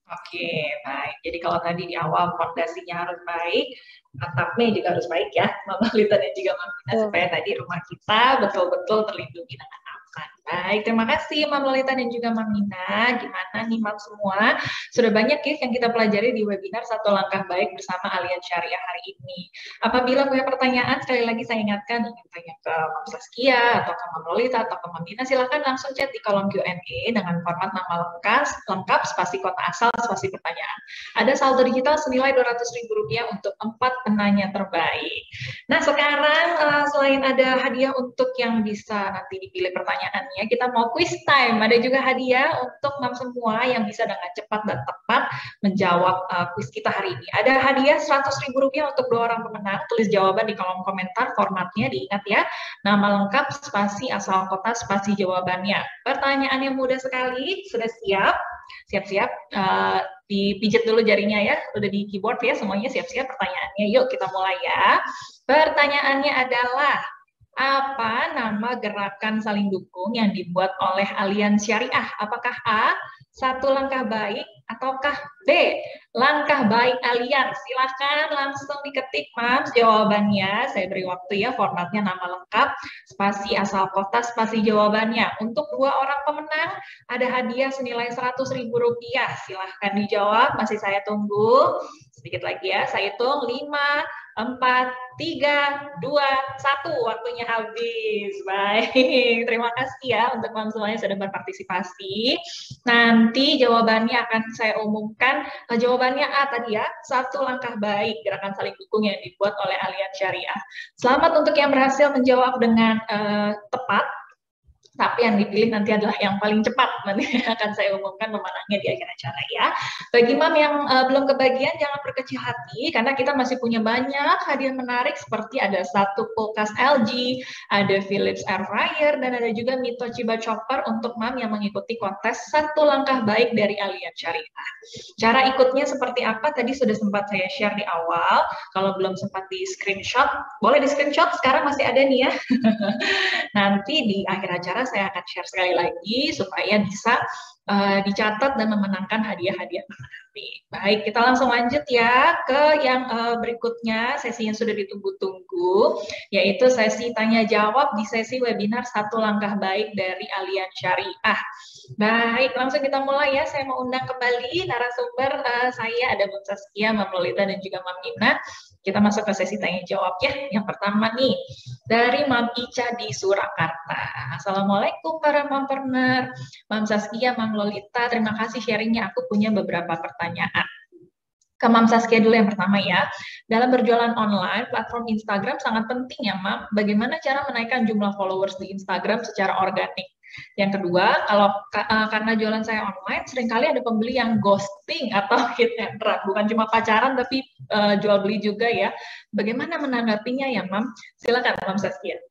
Oke, baik. Jadi kalau tadi di awal fondasinya harus baik, atapnya juga harus baik ya, Mama Lita dan juga Mam Nina, supaya tadi rumah kita betul-betul terlindungi dengan aman. Baik, terima kasih Mam Lolita dan juga Mam Nina. Gimana nih Mam semua? Sudah banyak ya yang kita pelajari di webinar Satu Langkah Baik bersama Alian Syariah hari ini. Apabila punya pertanyaan, sekali lagi saya ingatkan, ingin tanya ke Mam Saskia atau ke Mam Lolita atau ke Mam Nina, silakan langsung chat di kolom Q&A dengan format nama lengkap, spasi kota asal, spasi pertanyaan. Ada saldo digital senilai Rp200.000 untuk 4 penanya terbaik. Nah, sekarang selain ada hadiah untuk yang bisa nanti dipilih pertanyaannya, kita mau quiz time. Ada juga hadiah untuk Mam semua yang bisa dengan cepat dan tepat menjawab quiz kita hari ini. Ada hadiah Rp100.000 untuk 2 orang pemenang. Tulis jawaban di kolom komentar, formatnya diingat ya. Nama lengkap, spasi asal kota, spasi jawabannya. Pertanyaannya mudah sekali. Sudah siap? Siap-siap. Dipijit dulu jarinya ya. Udah di keyboard ya semuanya, siap-siap pertanyaannya. Yuk kita mulai ya. Pertanyaannya adalah, apa nama gerakan saling dukung yang dibuat oleh Alian Syariah? Apakah A, Satu Langkah Baik, ataukah B, Langkah Baik Alian? Silahkan langsung diketik, Mams, jawabannya. Saya beri waktu ya, formatnya nama lengkap, spasi asal kota, spasi jawabannya. Untuk 2 orang pemenang, ada hadiah senilai Rp100.000. Silahkan dijawab, masih saya tunggu. Sedikit lagi ya, saya hitung 5, 4, 3, 2, 1, waktunya habis. Baik, terima kasih ya untuk Mam semuanya sudah berpartisipasi. Nanti jawabannya akan saya umumkan. Jawabannya A tadi ya, Satu Langkah Baik, gerakan saling dukung yang dibuat oleh Alian Syariah. Selamat untuk yang berhasil menjawab dengan tepat. Tapi yang dipilih nanti adalah yang paling cepat. Nanti akan saya umumkan pemenangnya di akhir acara ya. Bagi Mam yang belum kebagian, jangan berkecil hati, karena kita masih punya banyak hadiah menarik, seperti ada 1 kulkas LG, ada Philips Air Fryer, dan ada juga Mi Toshiba Chopper untuk Mam yang mengikuti kontes Satu Langkah Baik dari Alian Syariah. Cara ikutnya seperti apa? Tadi sudah sempat saya share di awal. Kalau belum sempat di screenshot, boleh di screenshot, sekarang masih ada nih ya. Nanti di akhir acara saya akan share sekali lagi supaya bisa dicatat dan memenangkan hadiah-hadiah menarik. Baik, kita langsung lanjut ya ke yang berikutnya, sesi yang sudah ditunggu-tunggu, yaitu sesi tanya jawab di sesi webinar Satu Langkah Baik dari Alian Syariah. Baik, langsung kita mulai ya. Saya mau undang kembali narasumber saya, ada Mam Saskia, Mam Lolita, dan juga Mam Nina. Kita masuk ke sesi tanya jawab ya. Yang pertama nih, dari Mam Ica di Surakarta. Assalamualaikum para Mampreneur, Mam Saskia, Mam Lolita, terima kasih sharingnya. Aku punya beberapa pertanyaan. Ke Mam Saskia dulu yang pertama ya. Dalam berjualan online, platform Instagram sangat penting ya Mam. Bagaimana cara menaikkan jumlah followers di Instagram secara organik? Yang kedua, kalau karena jualan saya online, seringkali ada pembeli yang ghosting atau hit and run. Bukan cuma pacaran, tapi jual beli juga ya. Bagaimana menanggapinya ya Mam? Silakan Mam Saskia.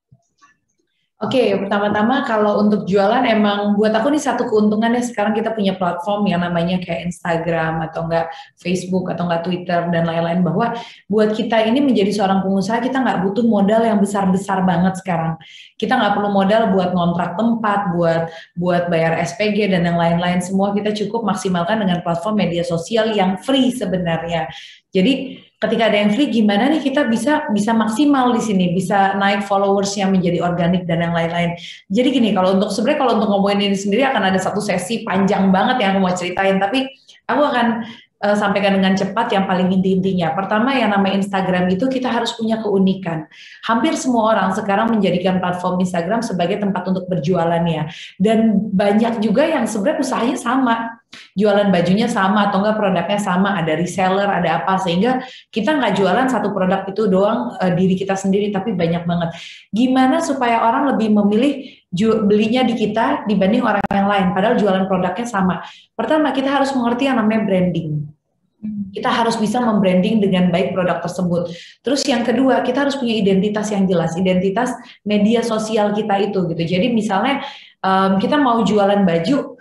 Oke, pertama-tama kalau untuk jualan emang buat aku nih satu keuntungan ya sekarang kita punya platform yang namanya kayak Instagram atau enggak Facebook atau enggak Twitter dan lain-lain, bahwa buat kita ini menjadi seorang pengusaha kita nggak butuh modal yang besar-besar banget sekarang. Kita nggak perlu modal buat ngontrak tempat, buat bayar SPG dan yang lain-lain, semua kita cukup maksimalkan dengan platform media sosial yang free sebenarnya. Jadi ketika ada yang free, gimana nih kita bisa maksimal di sini, bisa naik followersnya menjadi organik dan yang lain-lain. Jadi gini, kalau untuk ngomongin ini sendiri akan ada satu sesi panjang banget yang aku mau ceritain, tapi aku akan sampaikan dengan cepat yang paling inti-intinya. Pertama, yang namanya Instagram itu kita harus punya keunikan. Hampir semua orang sekarang menjadikan platform Instagram sebagai tempat untuk berjualan ya. Dan banyak juga yang sebenarnya usahanya sama. Jualan bajunya sama atau enggak produknya sama, ada reseller, ada apa, sehingga kita nggak jualan satu produk itu doang diri kita sendiri, tapi banyak banget. Gimana supaya orang lebih memilih belinya di kita dibanding orang yang lain, padahal jualan produknya sama. Pertama, kita harus mengerti yang namanya branding. Kita harus bisa membranding dengan baik produk tersebut. Terus yang kedua, kita harus punya identitas yang jelas, identitas media sosial kita itu gitu. Jadi misalnya kita mau jualan baju,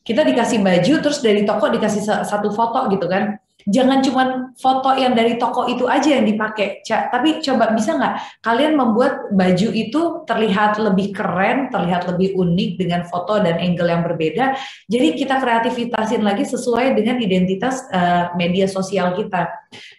kita dikasih baju, terus dari toko dikasih satu foto gitu kan. Jangan cuma foto yang dari toko itu aja yang dipakai, tapi coba bisa nggak kalian membuat baju itu terlihat lebih keren, terlihat lebih unik dengan foto dan angle yang berbeda. Jadi kita kreativitasin lagi sesuai dengan identitas media sosial kita.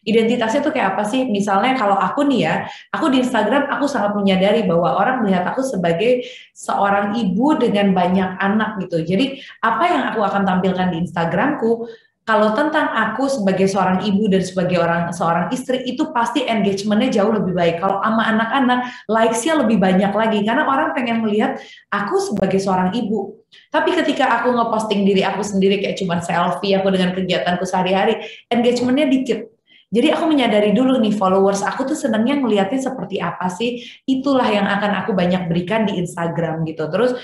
Identitasnya tuh kayak apa sih? Misalnya kalau aku nih ya, aku di Instagram aku sangat menyadari bahwa orang melihat aku sebagai seorang ibu dengan banyak anak gitu. Jadi apa yang aku akan tampilkan di Instagramku, kalau tentang aku sebagai seorang ibu dan sebagai seorang istri, itu pasti engagement-nya jauh lebih baik. Kalau sama anak-anak, likes-nya lebih banyak lagi, karena orang pengen melihat aku sebagai seorang ibu. Tapi ketika aku ngeposting diri aku sendiri kayak cuman selfie aku dengan kegiatanku sehari-hari, engagement-nya dikit. Jadi aku menyadari dulu nih, followers aku tuh senangnya ngelihatnya seperti apa sih, itulah yang akan aku banyak berikan di Instagram gitu. Terus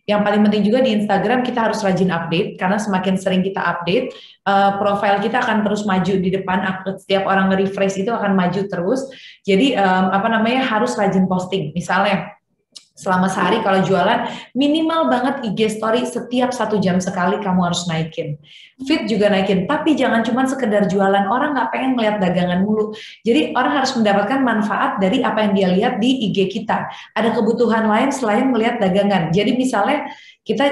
yang paling penting juga di Instagram kita harus rajin update, karena semakin sering kita update, profile kita akan terus maju di depan. Setiap orang nge-refresh itu akan maju terus. Jadi harus rajin posting. Misalnya selama sehari kalau jualan, minimal banget IG story setiap 1 jam sekali kamu harus naikin. Feed juga naikin, tapi jangan cuma sekedar jualan. Orang nggak pengen melihat dagangan mulu. Jadi orang harus mendapatkan manfaat dari apa yang dia lihat di IG kita. Ada kebutuhan lain selain melihat dagangan. Jadi misalnya kita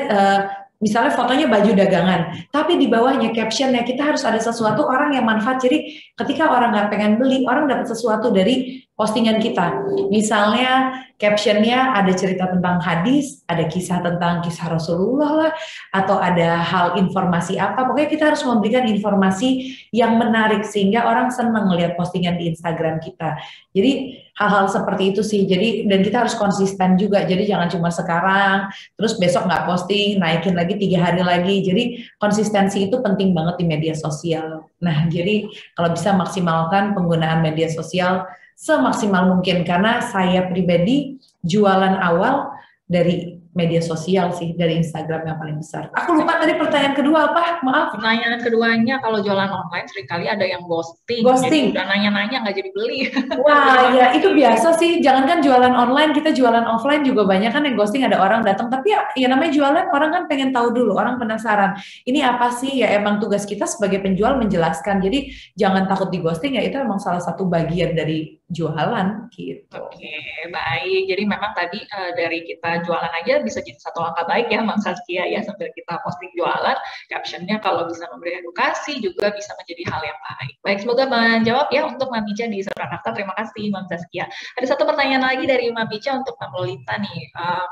misalnya fotonya baju dagangan, tapi di bawahnya captionnya kita harus ada sesuatu orang yang manfaat. Jadi ketika orang nggak pengen beli, orang dapat sesuatu dari postingan kita. Misalnya captionnya ada cerita tentang hadis, ada kisah tentang kisah Rasulullah lah, atau ada hal informasi apa. Pokoknya kita harus memberikan informasi yang menarik sehingga orang senang melihat postingan di Instagram kita. Jadi hal-hal seperti itu sih. Jadi dan kita harus konsisten juga. Jadi jangan cuma sekarang, terus besok nggak posting, naikin lagi 3 hari lagi. Jadi konsistensi itu penting banget di media sosial. Nah, jadi kalau bisa maksimalkan penggunaan media sosial semaksimal mungkin, karena saya pribadi jualan awal dari media sosial sih, dari Instagram yang paling besar. Aku lupa tadi pertanyaan kedua apa? Maaf. Pertanyaan keduanya, kalau jualan online seringkali ada yang ghosting. Ghosting. Jadi udah nanya-nanya nggak jadi beli. Wah, ya itu biasa sih. Jangankan jualan online, kita jualan offline juga banyak kan yang ghosting. Ada orang datang, tapi ya namanya jualan, orang kan pengen tahu dulu, orang penasaran. Ini apa sih? Ya emang tugas kita sebagai penjual menjelaskan. Jadi jangan takut di ghosting, ya itu emang salah satu bagian dari jualan gitu. Oke, baik. Jadi memang tadi dari kita jualan aja bisa jadi satu langkah baik ya, Mam Saskia ya, sambil kita posting jualan, captionnya kalau bisa memberi edukasi juga bisa menjadi hal yang baik. Baik, semoga menjawab ya untuk Mam Ica di Surakarta. Terima kasih Mam Saskia. Ada satu pertanyaan lagi dari Mam Ica untuk Mam Lolita nih.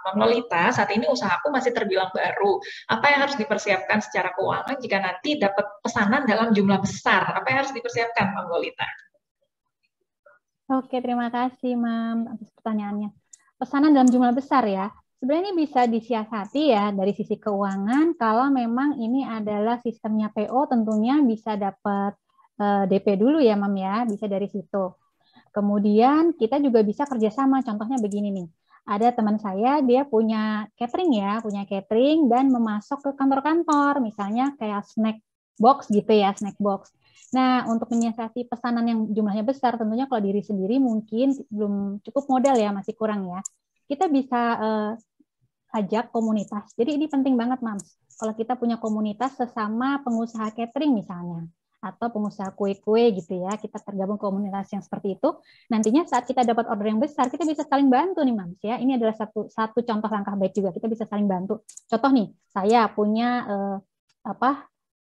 Mam Lolita, saat ini usahaku masih terbilang baru. Apa yang harus dipersiapkan secara keuangan jika nanti dapat pesanan dalam jumlah besar? Apa yang harus dipersiapkan Mam Lolita? Oke, terima kasih Mam atas pertanyaannya. Pesanan dalam jumlah besar ya. Sebenarnya ini bisa disiasati ya dari sisi keuangan. Kalau memang ini adalah sistemnya PO, tentunya bisa dapat DP dulu ya Mam ya, bisa dari situ. Kemudian kita juga bisa kerjasama, contohnya begini nih. Ada teman saya, dia punya catering dan memasok ke kantor-kantor, misalnya kayak snack box gitu ya, snack box. Nah, untuk menyiasati pesanan yang jumlahnya besar, tentunya kalau diri sendiri mungkin belum cukup modal ya, masih kurang ya. kita bisa ajak komunitas. Jadi ini penting banget, Mams. Kalau kita punya komunitas sesama pengusaha catering misalnya, atau pengusaha kue-kue gitu ya, kita tergabung komunitas yang seperti itu, nantinya saat kita dapat order yang besar, kita bisa saling bantu nih, Mams ya. Ini adalah satu contoh langkah baik juga, kita bisa saling bantu. Contoh nih, saya punya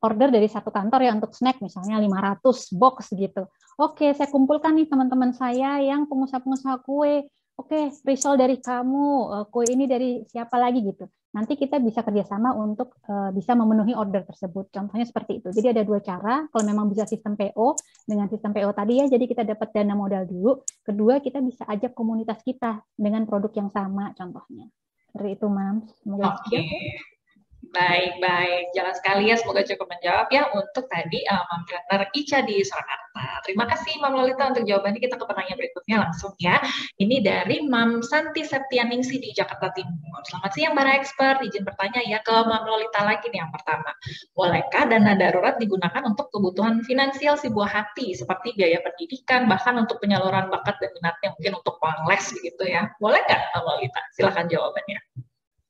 order dari satu kantor ya untuk snack misalnya 500 box gitu. Oke, saya kumpulkan nih teman-teman saya yang pengusaha-pengusaha kue. Oke, risol dari kamu, kue ini dari siapa lagi gitu. Nanti kita bisa kerjasama untuk bisa memenuhi order tersebut. Contohnya seperti itu. Jadi ada dua cara. Kalau memang bisa sistem PO, dengan sistem PO tadi ya, jadi kita dapat dana modal dulu. Kedua, kita bisa ajak komunitas kita dengan produk yang sama contohnya. Seperti itu, Mams. Oke. Baik. Jelas sekali ya, semoga cukup menjawab ya untuk tadi Mompreneur Ica di Surakarta. Terima kasih Mam Lolita untuk jawabannya. Kita ke pertanyaan berikutnya langsung ya. Ini dari Mam Santi Septianingsi di Jakarta Timur. Selamat siang para expert. Izin bertanya ya ke Mam Lolita lagi nih yang pertama. Bolehkah dana darurat digunakan untuk kebutuhan finansial si buah hati seperti biaya pendidikan, bahkan untuk penyaluran bakat dan minatnya, mungkin untuk uang les begitu ya? Boleh nggak Mam Lolita? Silakan jawabannya.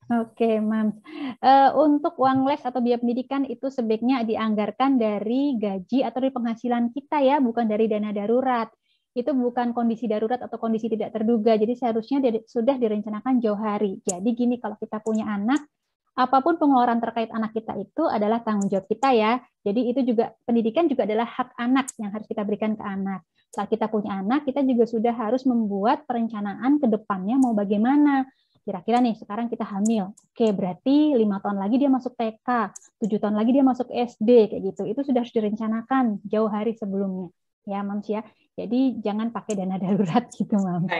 Oke, Mams. Untuk uang les atau biaya pendidikan itu sebaiknya dianggarkan dari gaji atau dari penghasilan kita ya, bukan dari dana darurat. Itu bukan kondisi darurat atau kondisi tidak terduga. Jadi seharusnya sudah direncanakan jauh hari. Jadi gini, kalau kita punya anak, apapun pengeluaran terkait anak kita itu adalah tanggung jawab kita ya. Jadi itu juga, pendidikan juga adalah hak anak yang harus kita berikan ke anak. Saat kita punya anak, kita juga sudah harus membuat perencanaan ke depannya mau bagaimana. Kira-kira nih, sekarang kita hamil. Oke, berarti 5 tahun lagi dia masuk TK, 7 tahun lagi dia masuk SD, kayak gitu. Itu sudah harus direncanakan jauh hari sebelumnya. Ya, Mams ya. Jadi jangan pakai dana darurat gitu, Mams.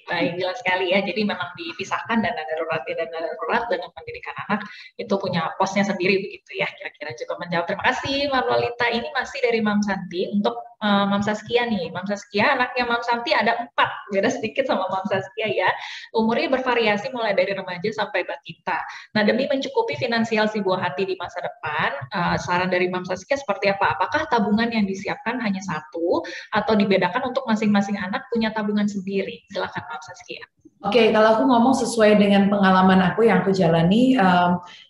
Baik, jelas sekali ya. Jadi memang dipisahkan dana darurat dengan pendidikan anak itu punya posnya sendiri begitu ya. Kira-kira cukup menjawab. Terima kasih, Mam Lolita. Ini masih dari Mam Santi untuk Mam Saskia nih. Mam Saskia, anaknya Mam Santi ada 4, beda sedikit sama Mam Saskia ya. Umurnya bervariasi mulai dari remaja sampai balita. Nah, demi mencukupi finansial si buah hati di masa depan, saran dari Mam Saskia seperti apa? Apakah tabungan yang disiapkan hanya satu atau dibedakan untuk masing-masing anak punya tabungan sendiri? Silakan Mam Saskia. Oke, kalau aku ngomong sesuai dengan pengalaman aku yang aku jalani,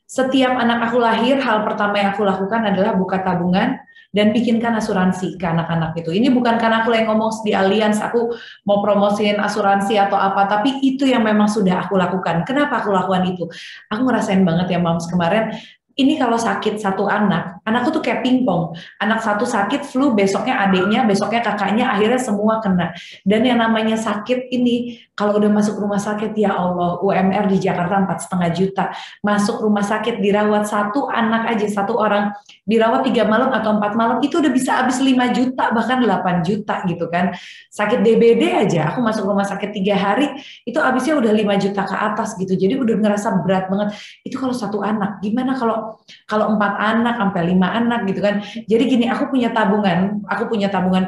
setiap anak aku lahir, hal pertama yang aku lakukan adalah buka tabungan dan bikinkan asuransi ke anak-anak itu. Ini bukan karena aku yang ngomong di Allianz, aku mau promosiin asuransi atau apa, tapi itu yang memang sudah aku lakukan. Kenapa aku lakukan itu? Aku ngerasain banget ya, Mams, kemarin, ini kalau sakit satu anakku tuh kayak pingpong. Anak satu sakit flu, besoknya adiknya, besoknya kakaknya, akhirnya semua kena. Dan yang namanya sakit ini, kalau udah masuk rumah sakit, ya Allah, UMR di Jakarta 4,5 juta. Masuk rumah sakit, dirawat satu anak aja, satu orang, dirawat 3 malam atau 4 malam, itu udah bisa habis 5 juta, bahkan 8 juta gitu kan. Sakit DBD aja, aku masuk rumah sakit 3 hari, itu habisnya udah 5 juta ke atas gitu. Jadi udah ngerasa berat banget. Itu kalau satu anak. Gimana kalau 4 anak sampai 5 anak gitu kan. Jadi gini, aku punya tabungan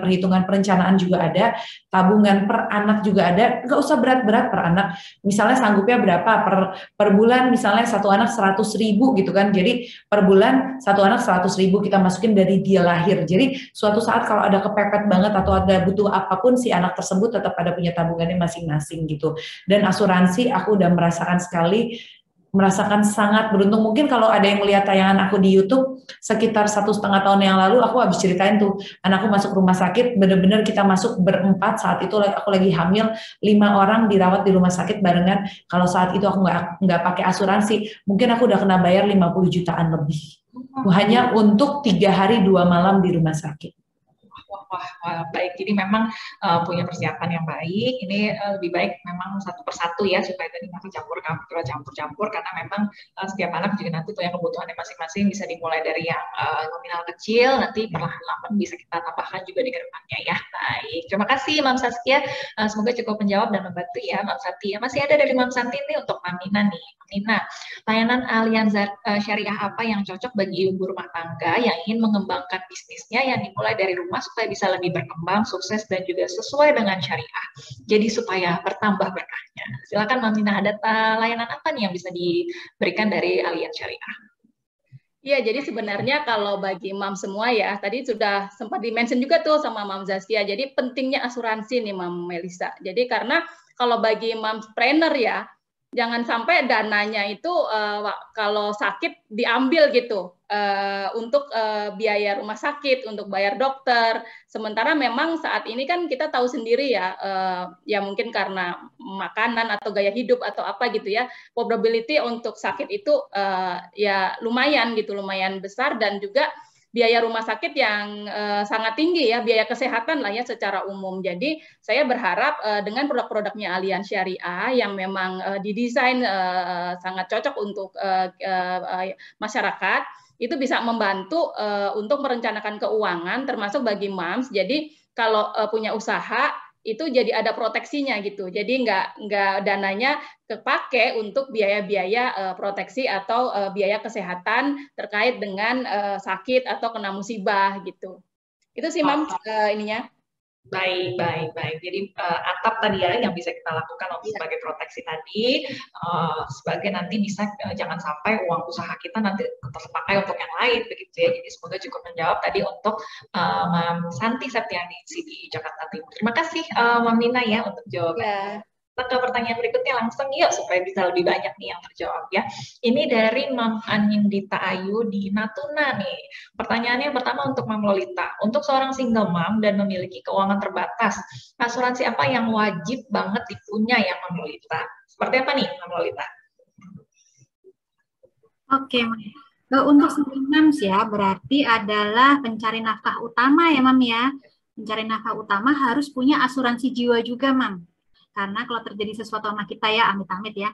perhitungan perencanaan juga ada, tabungan per anak juga ada. Nggak usah berat-berat per anak. Misalnya sanggupnya berapa per bulan, misalnya satu anak 100.000 gitu kan. Jadi per bulan satu anak 100.000 kita masukin dari dia lahir. Jadi suatu saat kalau ada kepepet banget atau ada butuh apapun, si anak tersebut tetap ada punya tabungannya masing-masing gitu. Dan asuransi aku udah merasakan sangat beruntung. Mungkin kalau ada yang melihat tayangan aku di YouTube sekitar 1,5 tahun yang lalu, aku habis ceritain tuh anakku masuk rumah sakit, bener-bener kita masuk berempat. Saat itu aku lagi hamil, 5 orang dirawat di rumah sakit barengan. Kalau saat itu aku nggak pakai asuransi, mungkin aku udah kena bayar 50 jutaan lebih hanya untuk 3 hari 2 malam di rumah sakit. Wah, baik. Jadi memang punya persiapan yang baik. Ini lebih baik memang satu persatu ya, supaya tadi masih campur-campur karena memang setiap anak juga nanti punya kebutuhannya masing-masing. Bisa dimulai dari yang nominal kecil, nanti perlahan-lahan bisa kita tambahkan juga di kedepannya ya. Baik. Terima kasih Mam Saskia. Semoga cukup menjawab dan membantu ya Mam Santi. Masih ada dari Mam Santi ini untuk Mam Nina nih. Mam Nina, layanan Allianz Syariah apa yang cocok bagi ibu rumah tangga yang ingin mengembangkan bisnisnya yang dimulai dari rumah supaya bisa lebih berkembang, sukses, dan juga sesuai dengan syariah. Jadi supaya bertambah berkahnya. Silakan Mam Nina, ada layanan apa nih yang bisa diberikan dari Allianz Syariah? Iya, jadi sebenarnya kalau bagi Mam semua ya, tadi sudah sempat di-mention juga tuh sama Mam Zaskia, jadi pentingnya asuransi nih Mam Melisa. Jadi karena kalau bagi Mompreneur ya, jangan sampai dananya itu kalau sakit diambil gitu untuk biaya rumah sakit, untuk bayar dokter. Sementara memang saat ini kan kita tahu sendiri ya, ya mungkin karena makanan atau gaya hidup atau apa gitu ya, probability untuk sakit itu ya lumayan gitu, lumayan besar, dan juga biaya rumah sakit yang sangat tinggi ya, biaya kesehatan lah ya secara umum. Jadi saya berharap dengan produk-produknya Allianz Syariah yang memang didesain sangat cocok untuk masyarakat, itu bisa membantu untuk merencanakan keuangan termasuk bagi moms. Jadi kalau punya usaha itu jadi ada proteksinya gitu. Jadi nggak dananya kepake untuk biaya-biaya proteksi atau biaya kesehatan terkait dengan sakit atau kena musibah gitu. Itu sih Mam ininya. Baik. Jadi atap tadi ya yang bisa kita lakukan untuk sebagai proteksi tadi, sebagai nanti bisa jangan sampai uang usaha kita nanti terpakai untuk yang lain begitu ya. Jadi semoga cukup menjawab tadi untuk Mam Santi Septiani di Jakarta Timur. Terima kasih Mam Nina ya untuk jawabannya. Ke pertanyaan berikutnya langsung yuk supaya bisa lebih banyak nih yang terjawab ya. Ini dari Mam Anindita Ayu di Natuna nih. Pertanyaannya pertama untuk Mam Lolita. Untuk seorang single mom dan memiliki keuangan terbatas, asuransi apa yang wajib banget dipunya ya Mam Lolita? Seperti apa nih Mam Lolita? Oke, untuk single moms ya berarti adalah pencari nafkah utama ya Mam ya. Pencari nafkah utama harus punya asuransi jiwa juga Mam. Karena kalau terjadi sesuatu sama kita ya, amit-amit ya,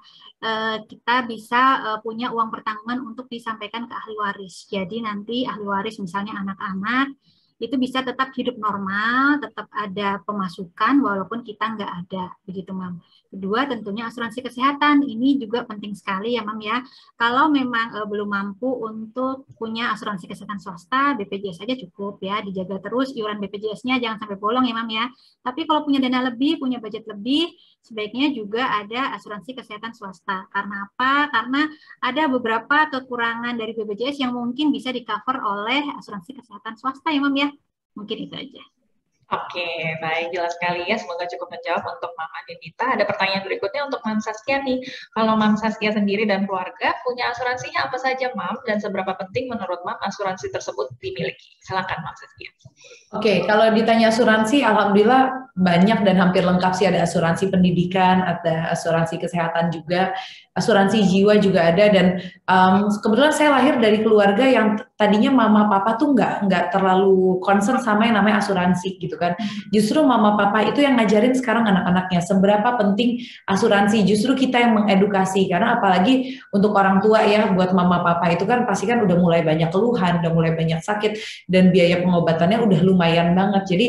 kita bisa punya uang pertanggungan untuk disampaikan ke ahli waris. Jadi nanti ahli waris misalnya anak-anak, itu bisa tetap hidup normal, tetap ada pemasukan walaupun kita nggak ada, begitu Mam. Kedua tentunya asuransi kesehatan, ini juga penting sekali ya Mam ya. Kalau memang belum mampu untuk punya asuransi kesehatan swasta, BPJS saja cukup ya, dijaga terus iuran BPJS-nya jangan sampai bolong ya Mam ya. Tapi kalau punya dana lebih, punya budget lebih, sebaiknya juga ada asuransi kesehatan swasta. Karena apa? Karena ada beberapa kekurangan dari BPJS yang mungkin bisa di-cover oleh asuransi kesehatan swasta ya Mam ya. Mungkin itu aja. Oke, baik, jelas sekali ya. Semoga cukup menjawab untuk Mam Anindita. Ada pertanyaan berikutnya untuk Mam Saskia nih. Kalau Mam Saskia sendiri dan keluarga punya asuransinya apa saja Mam, dan seberapa penting menurut Mam asuransi tersebut dimiliki? Silakan Mam Saskia. Oke, kalau ditanya asuransi, alhamdulillah banyak dan hampir lengkap sih. Ada asuransi pendidikan, ada asuransi kesehatan juga, asuransi jiwa juga ada. Dan kebetulan saya lahir dari keluarga yang tadinya mama papa tuh nggak terlalu concern sama yang namanya asuransi gitu kan. Justru mama papa itu yang ngajarin sekarang anak-anaknya seberapa penting asuransi. Justru kita yang mengedukasi, karena apalagi untuk orang tua ya, buat mama papa itu kan pasti kan udah mulai banyak keluhan, udah mulai banyak sakit, dan biaya pengobatannya udah lumayan banget. Jadi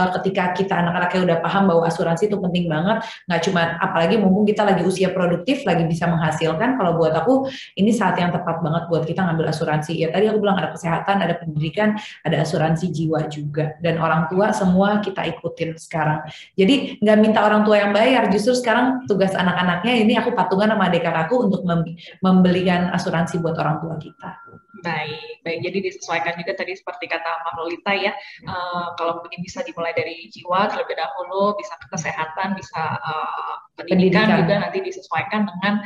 ketika kita anak-anaknya udah paham bahwa asuransi itu penting banget, nggak cuma, apalagi mumpung kita lagi usia produktif, lagi bisa menghasilkan, kalau buat aku ini saat yang tepat banget buat kita ngambil asuransi. Ya tadi aku bilang ada kesehatan, ada pendidikan, ada asuransi jiwa juga, dan orang tua semua kita ikutin sekarang. Jadi nggak minta orang tua yang bayar, justru sekarang tugas anak-anaknya ini aku patungan sama adik kakakku untuk membelikan asuransi buat orang tua kita. Baik. Jadi disesuaikan juga tadi seperti kata Mam Lolita ya, kalau mungkin bisa dimulai dari jiwa terlebih dahulu, bisa kesehatan, bisa pendidikan juga nanti disesuaikan dengan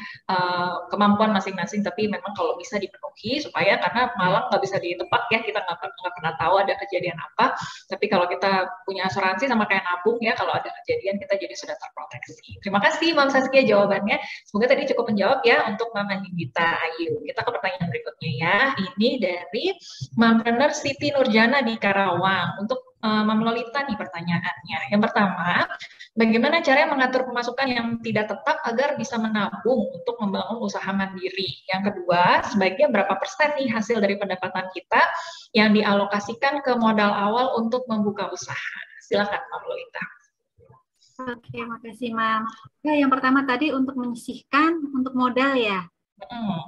kemampuan masing-masing, tapi memang kalau bisa dipenuhi supaya, karena malang nggak bisa ditebak ya, kita nggak pernah tahu ada kejadian apa, tapi kalau kita punya asuransi sama kayak nabung ya, kalau ada kejadian kita jadi sudah terproteksi. Terima kasih Mam Saskia jawabannya, semoga tadi cukup menjawab ya untuk Mam Anindita Ayu. Kita ke pertanyaan berikutnya ya. Ini dari Mompreneur Siti Nurjana di Karawang. Untuk Mam Lolita nih pertanyaannya. Yang pertama, bagaimana cara mengatur pemasukan yang tidak tetap agar bisa menabung untuk membangun usaha mandiri? Yang kedua, sebaiknya berapa persen nih hasil dari pendapatan kita yang dialokasikan ke modal awal untuk membuka usaha? Silakan Mam Lolita. Oke, makasih Mam. Ya, yang pertama tadi untuk menyisihkan untuk modal ya.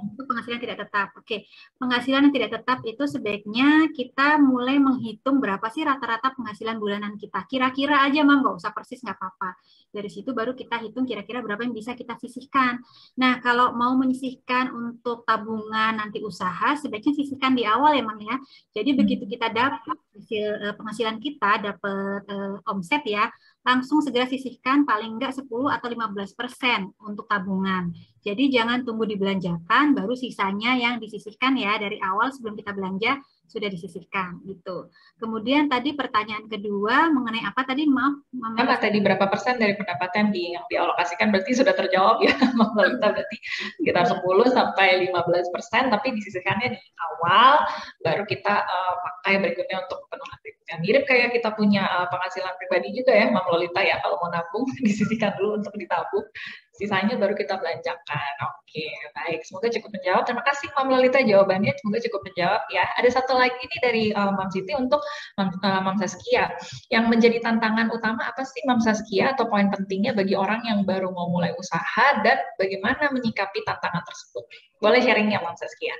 Untuk penghasilan tidak tetap. Oke, penghasilan yang tidak tetap itu sebaiknya kita mulai menghitung berapa sih rata-rata penghasilan bulanan kita. Kira-kira aja Mam, nggak usah persis, nggak apa-apa. Dari situ baru kita hitung kira-kira berapa yang bisa kita sisihkan. Nah, kalau mau menyisihkan untuk tabungan nanti usaha, sebaiknya sisihkan di awal ya Mam ya. Jadi begitu kita dapat hasil penghasilan kita, dapat omset ya, langsung segera sisihkan paling enggak 10 atau 15% untuk tabungan. Jadi jangan tunggu dibelanjakan, baru sisanya yang disisihkan ya dari awal sebelum kita belanja sudah disisihkan gitu. Kemudian tadi pertanyaan kedua mengenai apa tadi, maaf? Apa tadi berapa persen dari pendapatan yang dialokasikan, berarti sudah terjawab ya Mbak Lolita, berarti sekitar 10 sampai 15%, tapi disisihkannya di awal, baru kita pakai berikutnya untuk keperluan berikutnya. Mirip kayak kita punya penghasilan pribadi juga ya Mbak Lolita ya, kalau mau nabung disisihkan dulu untuk ditabung, sisanya baru kita belanjakan. Oke, baik. Semoga cukup menjawab. Terima kasih Mbak Lolita jawabannya. Semoga cukup menjawab ya. Ada satu lagi nih dari Mam Siti untuk Mam Saskia. Yang menjadi tantangan utama apa sih Mam Saskia, atau poin pentingnya bagi orang yang baru mau mulai usaha, dan bagaimana menyikapi tantangan tersebut? Boleh sharingnya Mam Saskia?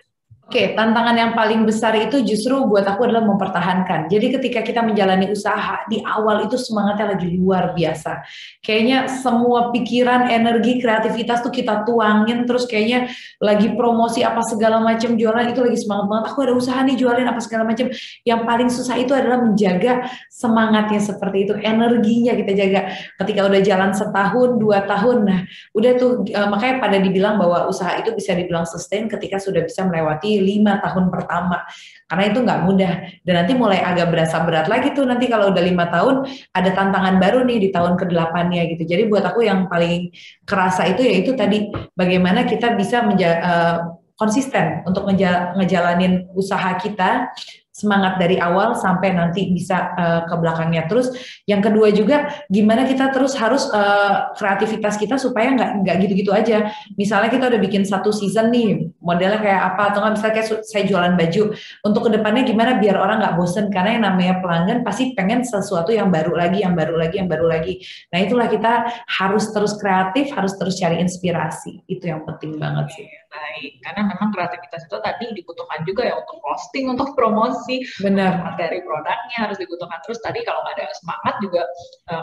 Oke, tantangan yang paling besar itu justru buat aku adalah mempertahankan. Jadi ketika kita menjalani usaha, di awal itu semangatnya lagi luar biasa. Kayaknya semua pikiran, energi, kreativitas tuh kita tuangin, terus kayaknya lagi promosi apa segala macam, jualan itu lagi semangat banget. Aku ada usaha nih, jualin apa segala macam. Yang paling susah itu adalah menjaga semangatnya seperti itu, energinya kita jaga. Ketika udah jalan setahun, 2 tahun, nah udah tuh, makanya pada dibilang bahwa usaha itu bisa dibilang sustain ketika sudah bisa melewati 5 tahun pertama, karena itu nggak mudah, dan nanti mulai agak berasa berat lagi tuh nanti kalau udah 5 tahun ada tantangan baru nih di tahun ke-8-nya gitu. Jadi buat aku yang paling kerasa itu yaitu tadi bagaimana kita bisa konsisten untuk ngejalanin usaha kita, semangat dari awal sampai nanti bisa ke belakangnya. Terus yang kedua juga gimana kita terus harus kreativitas kita supaya nggak gitu-gitu aja. Misalnya kita udah bikin satu season nih, modelnya kayak apa, atau nggak misalnya kayak saya jualan baju, untuk kedepannya gimana biar orang nggak bosen, karena yang namanya pelanggan pasti pengen sesuatu yang baru lagi, yang baru lagi, yang baru lagi. Nah itulah kita harus terus kreatif, harus terus cari inspirasi. Itu yang penting banget sih. Baik, karena memang kreativitas itu tadi dibutuhkan juga ya untuk posting, untuk promosi, benar, materi produknya harus dibutuhkan terus. Tadi kalau nggak ada semangat juga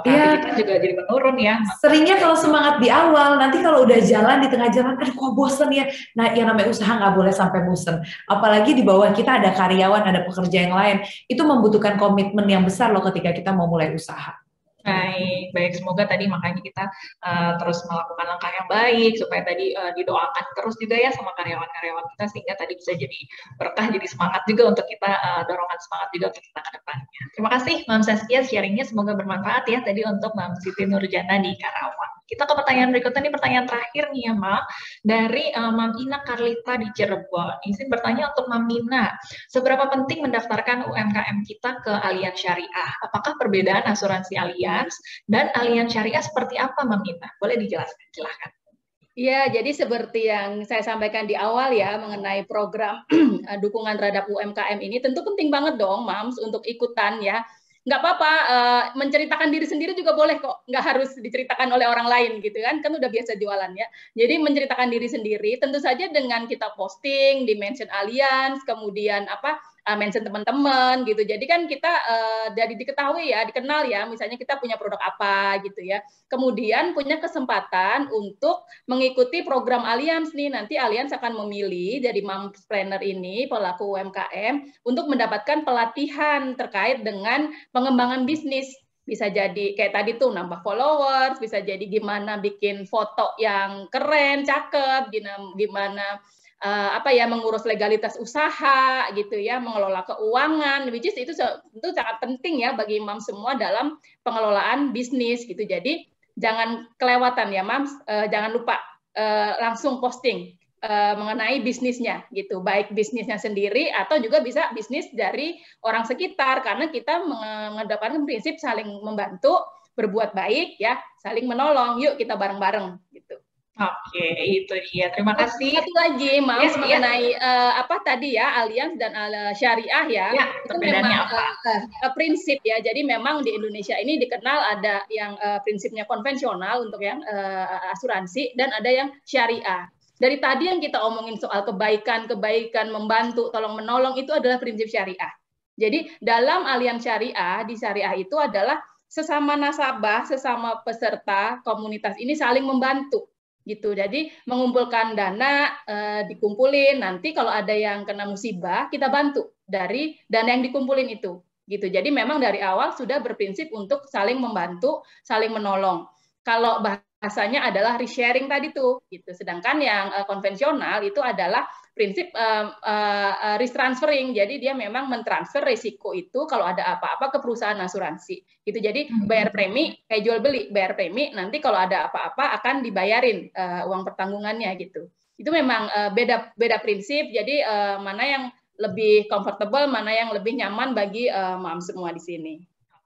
kreativitas juga jadi menurun ya. Seringnya kalau semangat di awal, nanti kalau udah jalan di tengah jalan, aduh kok bosen ya. Nah yang namanya usaha nggak boleh sampai bosen. Apalagi di bawah kita ada karyawan, ada pekerja yang lain. Itu membutuhkan komitmen yang besar loh ketika kita mau mulai usaha. Baik, baik. Semoga tadi makanya kita terus melakukan langkah yang baik, supaya tadi didoakan terus juga ya sama karyawan-karyawan kita, sehingga tadi bisa jadi berkah, jadi semangat juga untuk kita, dorongan semangat juga untuk kita ke depannya. Terima kasih Mam Saskia, sharingnya semoga bermanfaat ya tadi untuk Mam Siti Nurjana di Karawang. Kita ke pertanyaan berikutnya, ini pertanyaan terakhir nih ya Mam, dari Mam Ina Karlita di Cirebon. Izin bertanya untuk Mam Ina, seberapa penting mendaftarkan UMKM kita ke Allianz Syariah? Apakah perbedaan asuransi Allianz dan Allianz Syariah seperti apa Mam Ina? Boleh dijelaskan, silahkan. Ya, jadi seperti yang saya sampaikan di awal ya mengenai program dukungan terhadap UMKM ini, tentu penting banget dong Mams untuk ikutan ya. Nggak apa-apa, menceritakan diri sendiri juga boleh kok, nggak harus diceritakan oleh orang lain gitu kan udah biasa jualan ya. Jadi menceritakan diri sendiri, tentu saja dengan kita posting di mention Allianz, kemudian mention teman-teman gitu. Jadi kan kita dari diketahui ya, dikenal ya, misalnya kita punya produk apa gitu ya. Kemudian punya kesempatan untuk mengikuti program Allianz nih. Nanti Allianz akan memilih dari Moms Planner ini, pelaku UMKM, untuk mendapatkan pelatihan terkait dengan pengembangan bisnis. Bisa jadi kayak tadi tuh nambah followers, bisa jadi gimana bikin foto yang keren, cakep, gimana mengurus legalitas usaha gitu ya, mengelola keuangan, which is itu sangat penting ya bagi Mams semua dalam pengelolaan bisnis gitu. Jadi jangan kelewatan ya Mams, jangan lupa langsung posting mengenai bisnisnya gitu, baik bisnisnya sendiri atau juga bisa bisnis dari orang sekitar, karena kita mengedepankan prinsip saling membantu, berbuat baik ya, saling menolong. Yuk kita bareng-bareng gitu. Oke, itu dia. Terima kasih. Satu lagi, Mas, mengenai tadi ya, Allianz dan Syariah ya. Itu memang prinsip ya. Jadi memang di Indonesia ini dikenal ada yang prinsipnya konvensional untuk yang asuransi, dan ada yang syariah. Dari tadi yang kita omongin soal kebaikan, membantu, tolong menolong, itu adalah prinsip syariah. Jadi dalam Allianz Syariah, di syariah itu adalah sesama nasabah, sesama peserta komunitas ini saling membantu. Gitu. Jadi mengumpulkan dana, dikumpulin, nanti kalau ada yang kena musibah kita bantu dari dana yang dikumpulin itu. gitu. Jadi memang dari awal sudah berprinsip untuk saling membantu, saling menolong. Kalau bahasanya adalah resharing tadi tuh, gitu. Sedangkan yang konvensional itu adalah prinsip risk transferring. Jadi dia memang mentransfer risiko itu kalau ada apa-apa ke perusahaan asuransi. Gitu. Jadi bayar premi kayak jual beli, bayar premi nanti kalau ada apa-apa akan dibayarin uang pertanggungannya gitu. Itu memang beda prinsip. Jadi mana yang lebih comfortable, mana yang lebih nyaman bagi mam semua di sini.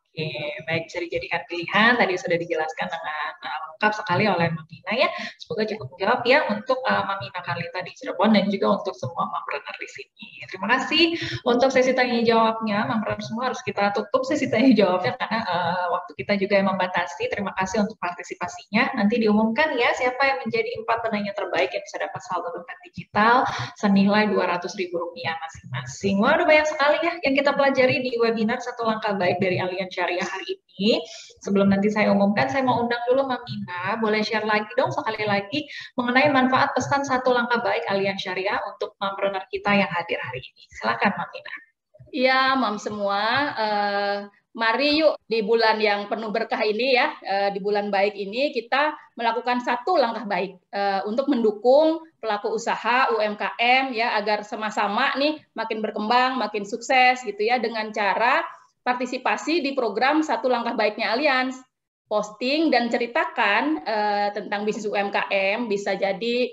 Oke, baik, bisa dijadikan pilihan. Tadi sudah dijelaskan dengan lengkap sekali oleh Mbak Mina ya. Semoga cukup menjawab ya untuk Mbak Mina Carlita di Cirebon dan juga untuk semua mompreneur di sini. Terima kasih untuk sesi tanya jawabnya. Mompreneur semua harus kita tutup sesi tanya jawabnya karena waktu kita juga yang membatasi. Terima kasih untuk partisipasinya. Nanti diumumkan ya siapa yang menjadi 4 penanya terbaik yang bisa dapat saldo dompet digital senilai Rp200.000 masing-masing. Wah, udah banyak sekali ya yang kita pelajari di webinar Satu Langkah Baik dari Allianz Syariah hari ini. Sebelum nanti saya umumkan, saya mau undang dulu Mbak Mina, boleh share lagi dong sekali lagi mengenai manfaat pesan Satu Langkah Baik Allianz Syariah untuk mompreneur kita yang hadir hari ini. Silakan Mbak Mina. Iya, mam semua. Mari yuk di bulan yang penuh berkah ini ya, di bulan baik ini kita melakukan satu langkah baik untuk mendukung pelaku usaha UMKM ya agar sama-sama nih makin berkembang, makin sukses gitu ya dengan cara partisipasi di program Satu Langkah Baiknya Allianz. Posting dan ceritakan tentang bisnis UMKM, bisa jadi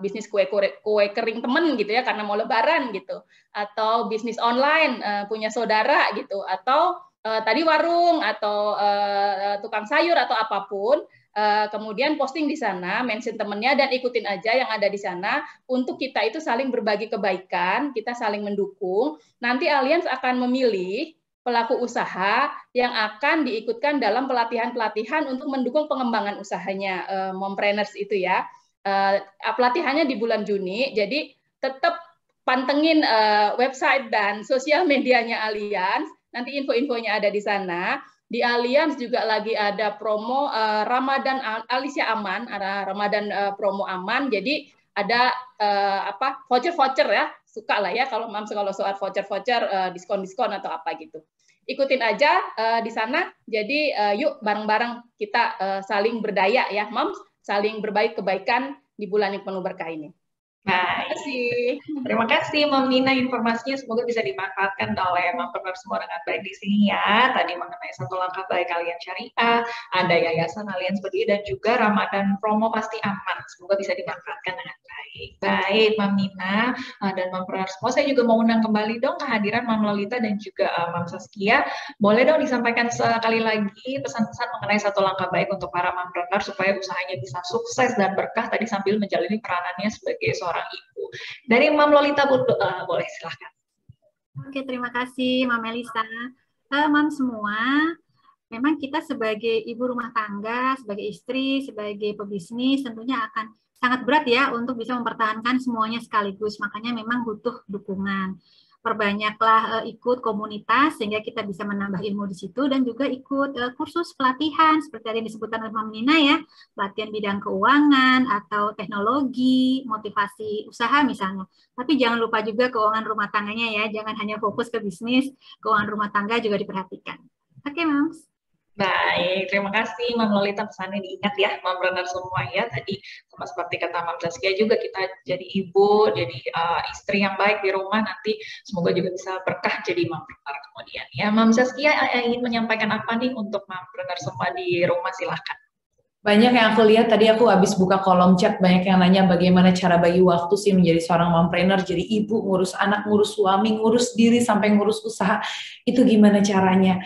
bisnis kue kering temen gitu ya karena mau lebaran gitu, atau bisnis online punya saudara gitu, atau tadi warung atau tukang sayur atau apapun. Kemudian posting di sana, mention temennya dan ikutin aja yang ada di sana untuk kita itu saling berbagi kebaikan, kita saling mendukung. Nanti Allianz akan memilih pelaku usaha yang akan diikutkan dalam pelatihan-pelatihan untuk mendukung pengembangan usahanya mompreneurs itu ya. Pelatihannya di bulan Juni, jadi tetap pantengin website dan sosial medianya Allianz, nanti info-infonya ada di sana. Di Allianz juga lagi ada promo Ramadan Alicia Aman, Ramadan promo aman, jadi ada voucher-voucher ya, suka lah ya kalau soal voucher-voucher diskon-diskon atau apa gitu. Ikutin aja di sana. Jadi yuk bareng-bareng kita saling berdaya ya, Moms, saling berbagi kebaikan di bulan yang penuh berkah ini. Baik. Terima kasih Mbak Mina informasinya, semoga bisa dimanfaatkan oleh mompreneur semua dengan baik di sini ya. Tadi mengenai Satu Langkah Baik Allianz Syariah, ada Yayasan Allianz Berdiri dan juga Ramadan promo pasti aman. Semoga bisa dimanfaatkan dengan baik. Baik Mbak Mina dan mompreneur semua, saya juga mau undang kembali dong kehadiran Mam Lolita dan juga Mam Saskia. Boleh dong disampaikan sekali lagi pesan-pesan mengenai Satu Langkah Baik untuk para mompreneur supaya usahanya bisa sukses dan berkah tadi sambil menjalani peranannya sebagai seorang ibu. Dari Mam Lolita, boleh silahkan. Oke, terima kasih Mam Melisa. Mam semua, memang kita sebagai ibu rumah tangga, sebagai istri, sebagai pebisnis tentunya akan sangat berat ya untuk bisa mempertahankan semuanya sekaligus. Makanya memang butuh dukungan. Perbanyaklah ikut komunitas sehingga kita bisa menambah ilmu di situ dan juga ikut kursus pelatihan seperti yang disebutkan oleh Mam Nina ya, pelatihan bidang keuangan atau teknologi, motivasi usaha misalnya. Tapi jangan lupa juga keuangan rumah tangganya ya, jangan hanya fokus ke bisnis, keuangan rumah tangga juga diperhatikan. Oke, Mams. Baik, terima kasih Mam Lolita, pesannya diingat ya mompreneur semua ya. Tadi sama seperti kata Mam Saskia juga, kita jadi ibu, jadi istri yang baik di rumah, nanti semoga juga bisa berkah jadi mompreneur kemudian ya. Mam Saskia ingin menyampaikan apa nih untuk mompreneur semua di rumah, silahkan. Banyak yang aku lihat, tadi aku habis buka kolom chat, banyak yang nanya bagaimana cara bagi waktu sih menjadi seorang mompreneur, jadi ibu, ngurus anak, ngurus suami, ngurus diri, sampai ngurus usaha, itu gimana caranya?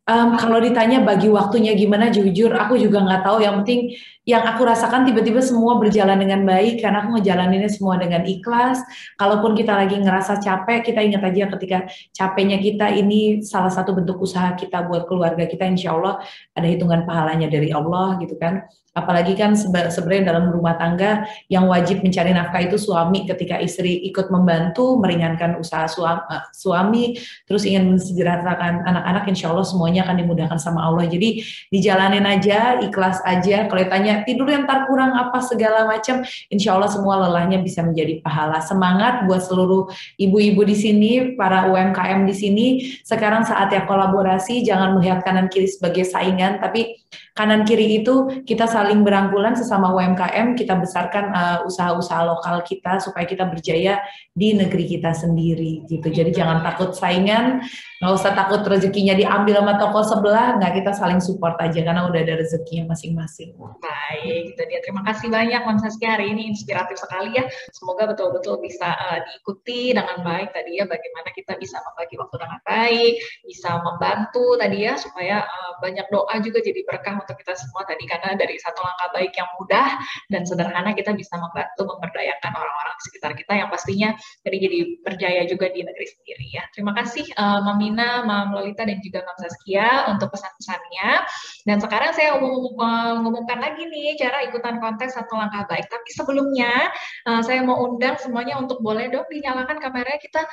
Kalau ditanya bagi waktunya gimana, jujur aku juga nggak tahu. Yang penting yang aku rasakan tiba-tiba semua berjalan dengan baik karena aku ngejalaninnya semua dengan ikhlas. Kalaupun kita lagi ngerasa capek, kita ingat aja ketika capeknya kita ini salah satu bentuk usaha kita buat keluarga kita, insya Allah ada hitungan pahalanya dari Allah gitu kan. Apalagi kan sebenarnya dalam rumah tangga yang wajib mencari nafkah itu suami. Ketika istri ikut membantu meringankan usaha suami, terus ingin mensejahterakan anak-anak, insya Allah semuanya akan dimudahkan sama Allah. Jadi dijalanin aja, ikhlas aja. Kalau ditanya banyak tidur yang ntar kurang apa segala macam. Insya Allah semua lelahnya bisa menjadi pahala. Semangat buat seluruh ibu-ibu di sini, para UMKM di sini. Sekarang saatnya kolaborasi, jangan melihat kanan kiri sebagai saingan, tapi kanan kiri itu kita saling berangkulan sesama UMKM, kita besarkan usaha-usaha lokal kita supaya kita berjaya di negeri kita sendiri gitu. Jadi jangan takut saingan, nggak usah takut rezekinya diambil sama toko sebelah, nggak, kita saling support aja karena udah ada rezekinya masing-masing. Baik, itu dia. Terima kasih banyak Mam Saskia, hari ini inspiratif sekali ya. Semoga betul-betul bisa diikuti dengan baik tadi ya, bagaimana kita bisa membagi waktu dengan baik, bisa membantu tadi ya, supaya banyak doa juga jadi berkah untuk kita semua tadi, karena dari satu langkah baik yang mudah dan sederhana kita bisa membantu memberdayakan orang-orang di sekitar kita yang pastinya jadi berjaya juga di negeri sendiri ya. Terima kasih Mam Nina, Mam Lolita dan juga Mam Saskia untuk pesan-pesannya. Dan sekarang saya mengumumkan lagi nih cara ikutan kontes satu langkah baik. Tapi sebelumnya saya mau undang semuanya untuk boleh dong dinyalakan kameranya, kita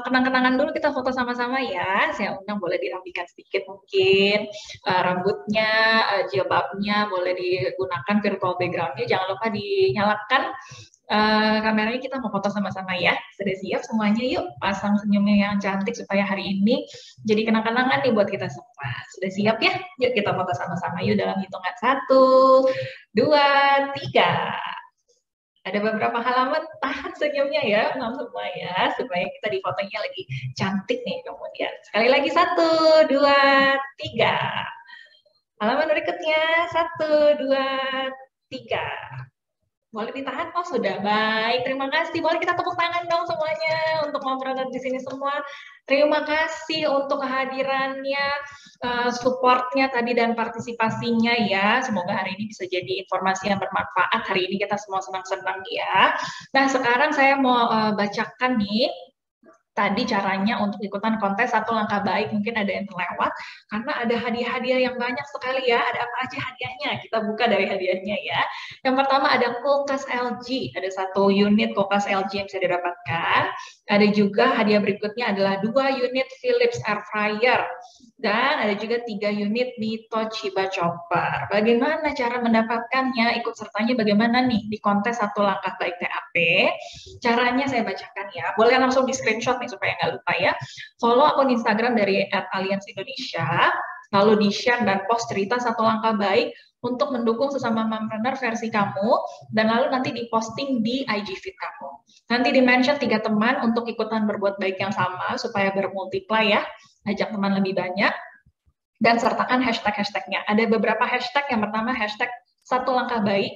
kenang-kenangan dulu, kita foto sama-sama ya. Saya undang boleh dirapikan sedikit mungkin rambutnya, jilbabnya boleh digunakan virtual background-nya, jangan lupa dinyalakan kameranya, kita mau foto sama-sama ya. Sudah siap semuanya? Yuk pasang senyumnya yang cantik supaya hari ini jadi kenang-kenangan nih buat kita semua. Sudah siap ya? Yuk kita foto sama-sama yuk dalam hitungan 1, 2, 3. Ada beberapa halaman, tahan senyumnya ya, semua ya, supaya kita di fotonya lagi cantik nih kemudian. Sekali lagi 1, 2, 3. Halaman berikutnya 1, 2, 3. Boleh ditahan? Oh sudah, baik. Terima kasih. Boleh kita tepuk tangan dong semuanya untuk mompreneur di sini semua. Terima kasih untuk kehadirannya, supportnya tadi dan partisipasinya ya. Semoga hari ini bisa jadi informasi yang bermanfaat. Hari ini kita semua senang-senang ya. Nah sekarang saya mau bacakan nih tadi caranya untuk ikutan kontes satu langkah baik. Mungkin ada yang terlewat karena ada hadiah-hadiah yang banyak sekali ya. Ada apa aja hadiahnya? Kita buka dari hadiahnya ya. Yang pertama ada kulkas LG, ada 1 unit kulkas LG yang bisa didapatkan. Ada juga hadiah berikutnya adalah 2 unit Philips Air Fryer. Dan ada juga 3 unit Mito Chiba Chopper. Bagaimana cara mendapatkannya? Ikut sertanya bagaimana nih di kontes satu langkah baik TAP? Caranya saya bacakan ya. Boleh langsung di screenshot nih supaya nggak lupa ya. Follow akun Instagram dari @Allianz Indonesia, lalu di-share dan post cerita satu langkah baik untuk mendukung sesama mompreneur versi kamu, dan lalu nanti diposting di IG feed kamu. Nanti di-mention 3 teman untuk ikutan berbuat baik yang sama, supaya bermultiply ya, ajak teman lebih banyak, dan sertakan hashtag-hashtagnya. Ada beberapa hashtag, yang pertama hashtag satu langkah baik,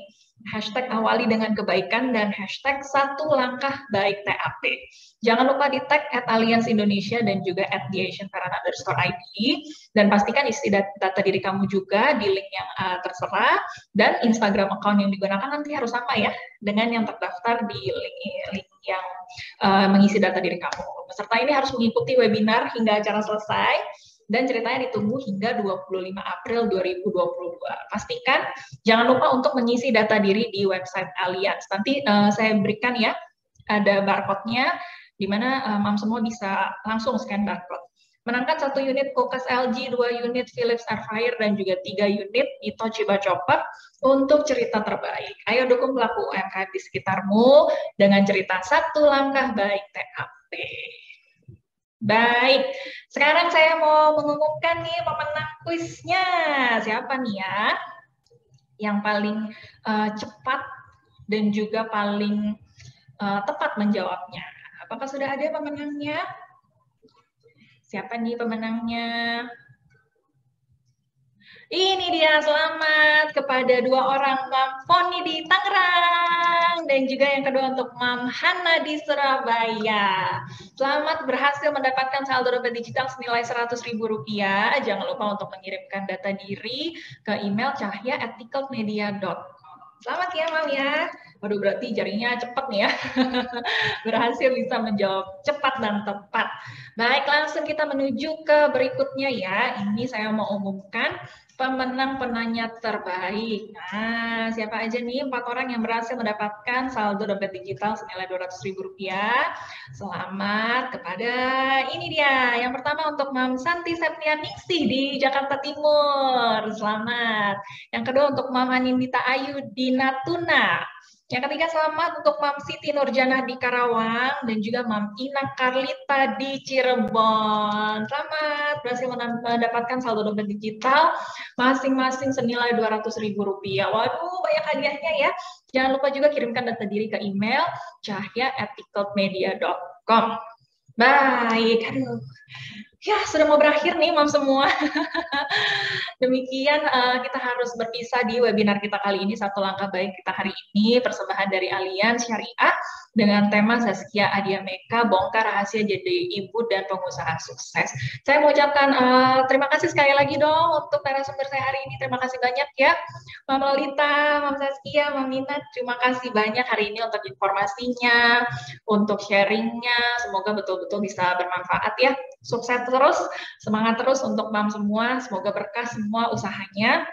hashtag awali dengan kebaikan, dan hashtag satu langkah baik TAP. Jangan lupa di tag @Allianz Indonesia dan juga @theasianparent_id, dan pastikan isi data diri kamu juga di link yang terserah, dan Instagram account yang digunakan nanti harus sama ya dengan yang terdaftar di link yang mengisi data diri kamu. Peserta ini harus mengikuti webinar hingga acara selesai, dan ceritanya ditunggu hingga 25 April 2022. Pastikan jangan lupa untuk mengisi data diri di website Allianz. Nanti saya berikan ya, ada barcode-nya, di mana mam semua bisa langsung scan barcode. Menangkan 1 unit kulkas LG, 2 unit Philips Air Fryer, dan juga 3 unit Mito Chiba Chopper untuk cerita terbaik. Ayo dukung pelaku UMKM di sekitarmu dengan cerita satu langkah baik TAP. Baik, sekarang saya mau mengumumkan nih pemenang kuisnya. Siapa nih ya? Yang paling cepat dan juga paling tepat menjawabnya. Apakah sudah ada pemenangnya? Siapa nih pemenangnya? Ini dia, selamat kepada 2 orang, Mam Foni di Tangerang, dan juga yang kedua untuk Mam Hana di Surabaya. Selamat berhasil mendapatkan saldo dompet digital senilai Rp100.000. Jangan lupa untuk mengirimkan data diri ke email cahya@tickelmedia.com. Selamat ya, Mam ya. Waduh, berarti jarinya cepat nih ya. Berhasil bisa menjawab cepat dan tepat. Baik, langsung kita menuju ke berikutnya ya. Ini saya mau umumkan pemenang penanya terbaik. Nah, siapa aja nih 4 orang yang berhasil mendapatkan saldo dompet digital senilai Rp200.000? Selamat kepada ini dia. Yang pertama untuk Mam Santi Septianingsih di Jakarta Timur. Selamat. Yang kedua untuk Mam Anindita Ayu di Natuna. Yang ketiga selamat untuk Mam Siti Nurjanah di Karawang dan juga Mam Ina Karlita di Cirebon. Selamat berhasil mendapatkan saldo dompet digital masing-masing senilai Rp200.000. Waduh, banyak hadiahnya ya. Jangan lupa juga kirimkan data diri ke email cahya@tickled.media.com. Baik, aduh. Ya, sudah mau berakhir nih, Mam semua. Demikian kita harus berpisah di webinar kita kali ini, Satu Langkah Baik Kita hari ini, persembahan dari Allianz Syariah dengan tema Zaskia Adiameka, bongkar rahasia jadi ibu dan pengusaha sukses. Saya mau ucapkan terima kasih sekali lagi dong untuk narasumber saya hari ini. Terima kasih banyak ya, Mam Lolita, Mam Zaskia, Mam Minat. Terima kasih banyak hari ini untuk informasinya, untuk sharingnya. Semoga betul-betul bisa bermanfaat ya. Sukses terus, semangat terus untuk Mam semua. Semoga berkah semua usahanya.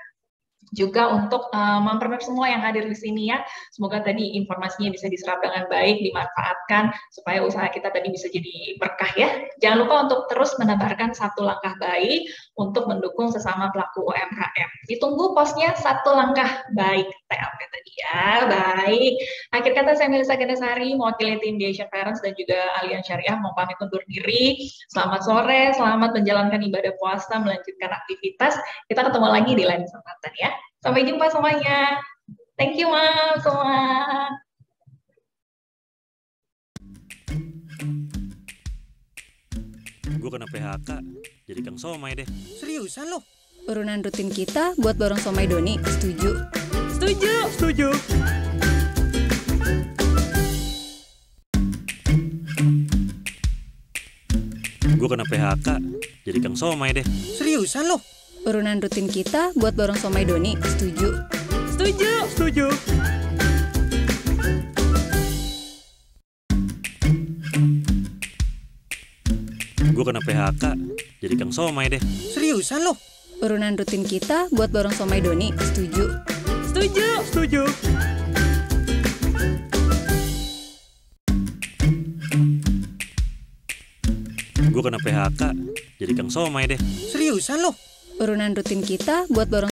Juga untuk memperoleh semua yang hadir di sini ya. Semoga tadi informasinya bisa diserap dengan baik, dimanfaatkan supaya usaha kita tadi bisa jadi berkah ya. Jangan lupa untuk terus menebarkan Satu Langkah Baik untuk mendukung sesama pelaku UMKM. Ditunggu postnya Satu Langkah Baik TLP tadi ya. Baik. Akhir kata saya Melisa Gendesari, mewakili tim The Asian Parents dan juga Allianz Syariah mau pamit undur diri. Selamat sore, selamat menjalankan ibadah puasa, melanjutkan aktivitas. Kita ketemu lagi di lain kesempatan ya. Sampai jumpa semuanya. Thank you, Mam, semua. Gue kena PHK, jadi Kang Somai deh. Seriusan lo? Urunan rutin kita buat borong somai Doni, setuju? Setuju. Setuju. Gue kena PHK, jadi Kang Somai deh. Seriusan lo? Urunan rutin kita buat borong somai Doni, setuju? Setuju. Setuju. Gue kena PHK, jadi Kang Somai deh. Seriusan lo? Urunan rutin kita buat borong somai Doni, setuju? Setuju. Setuju. Gue kena PHK, jadi Kang Somai deh. Seriusan lo? Urunan rutin kita buat borong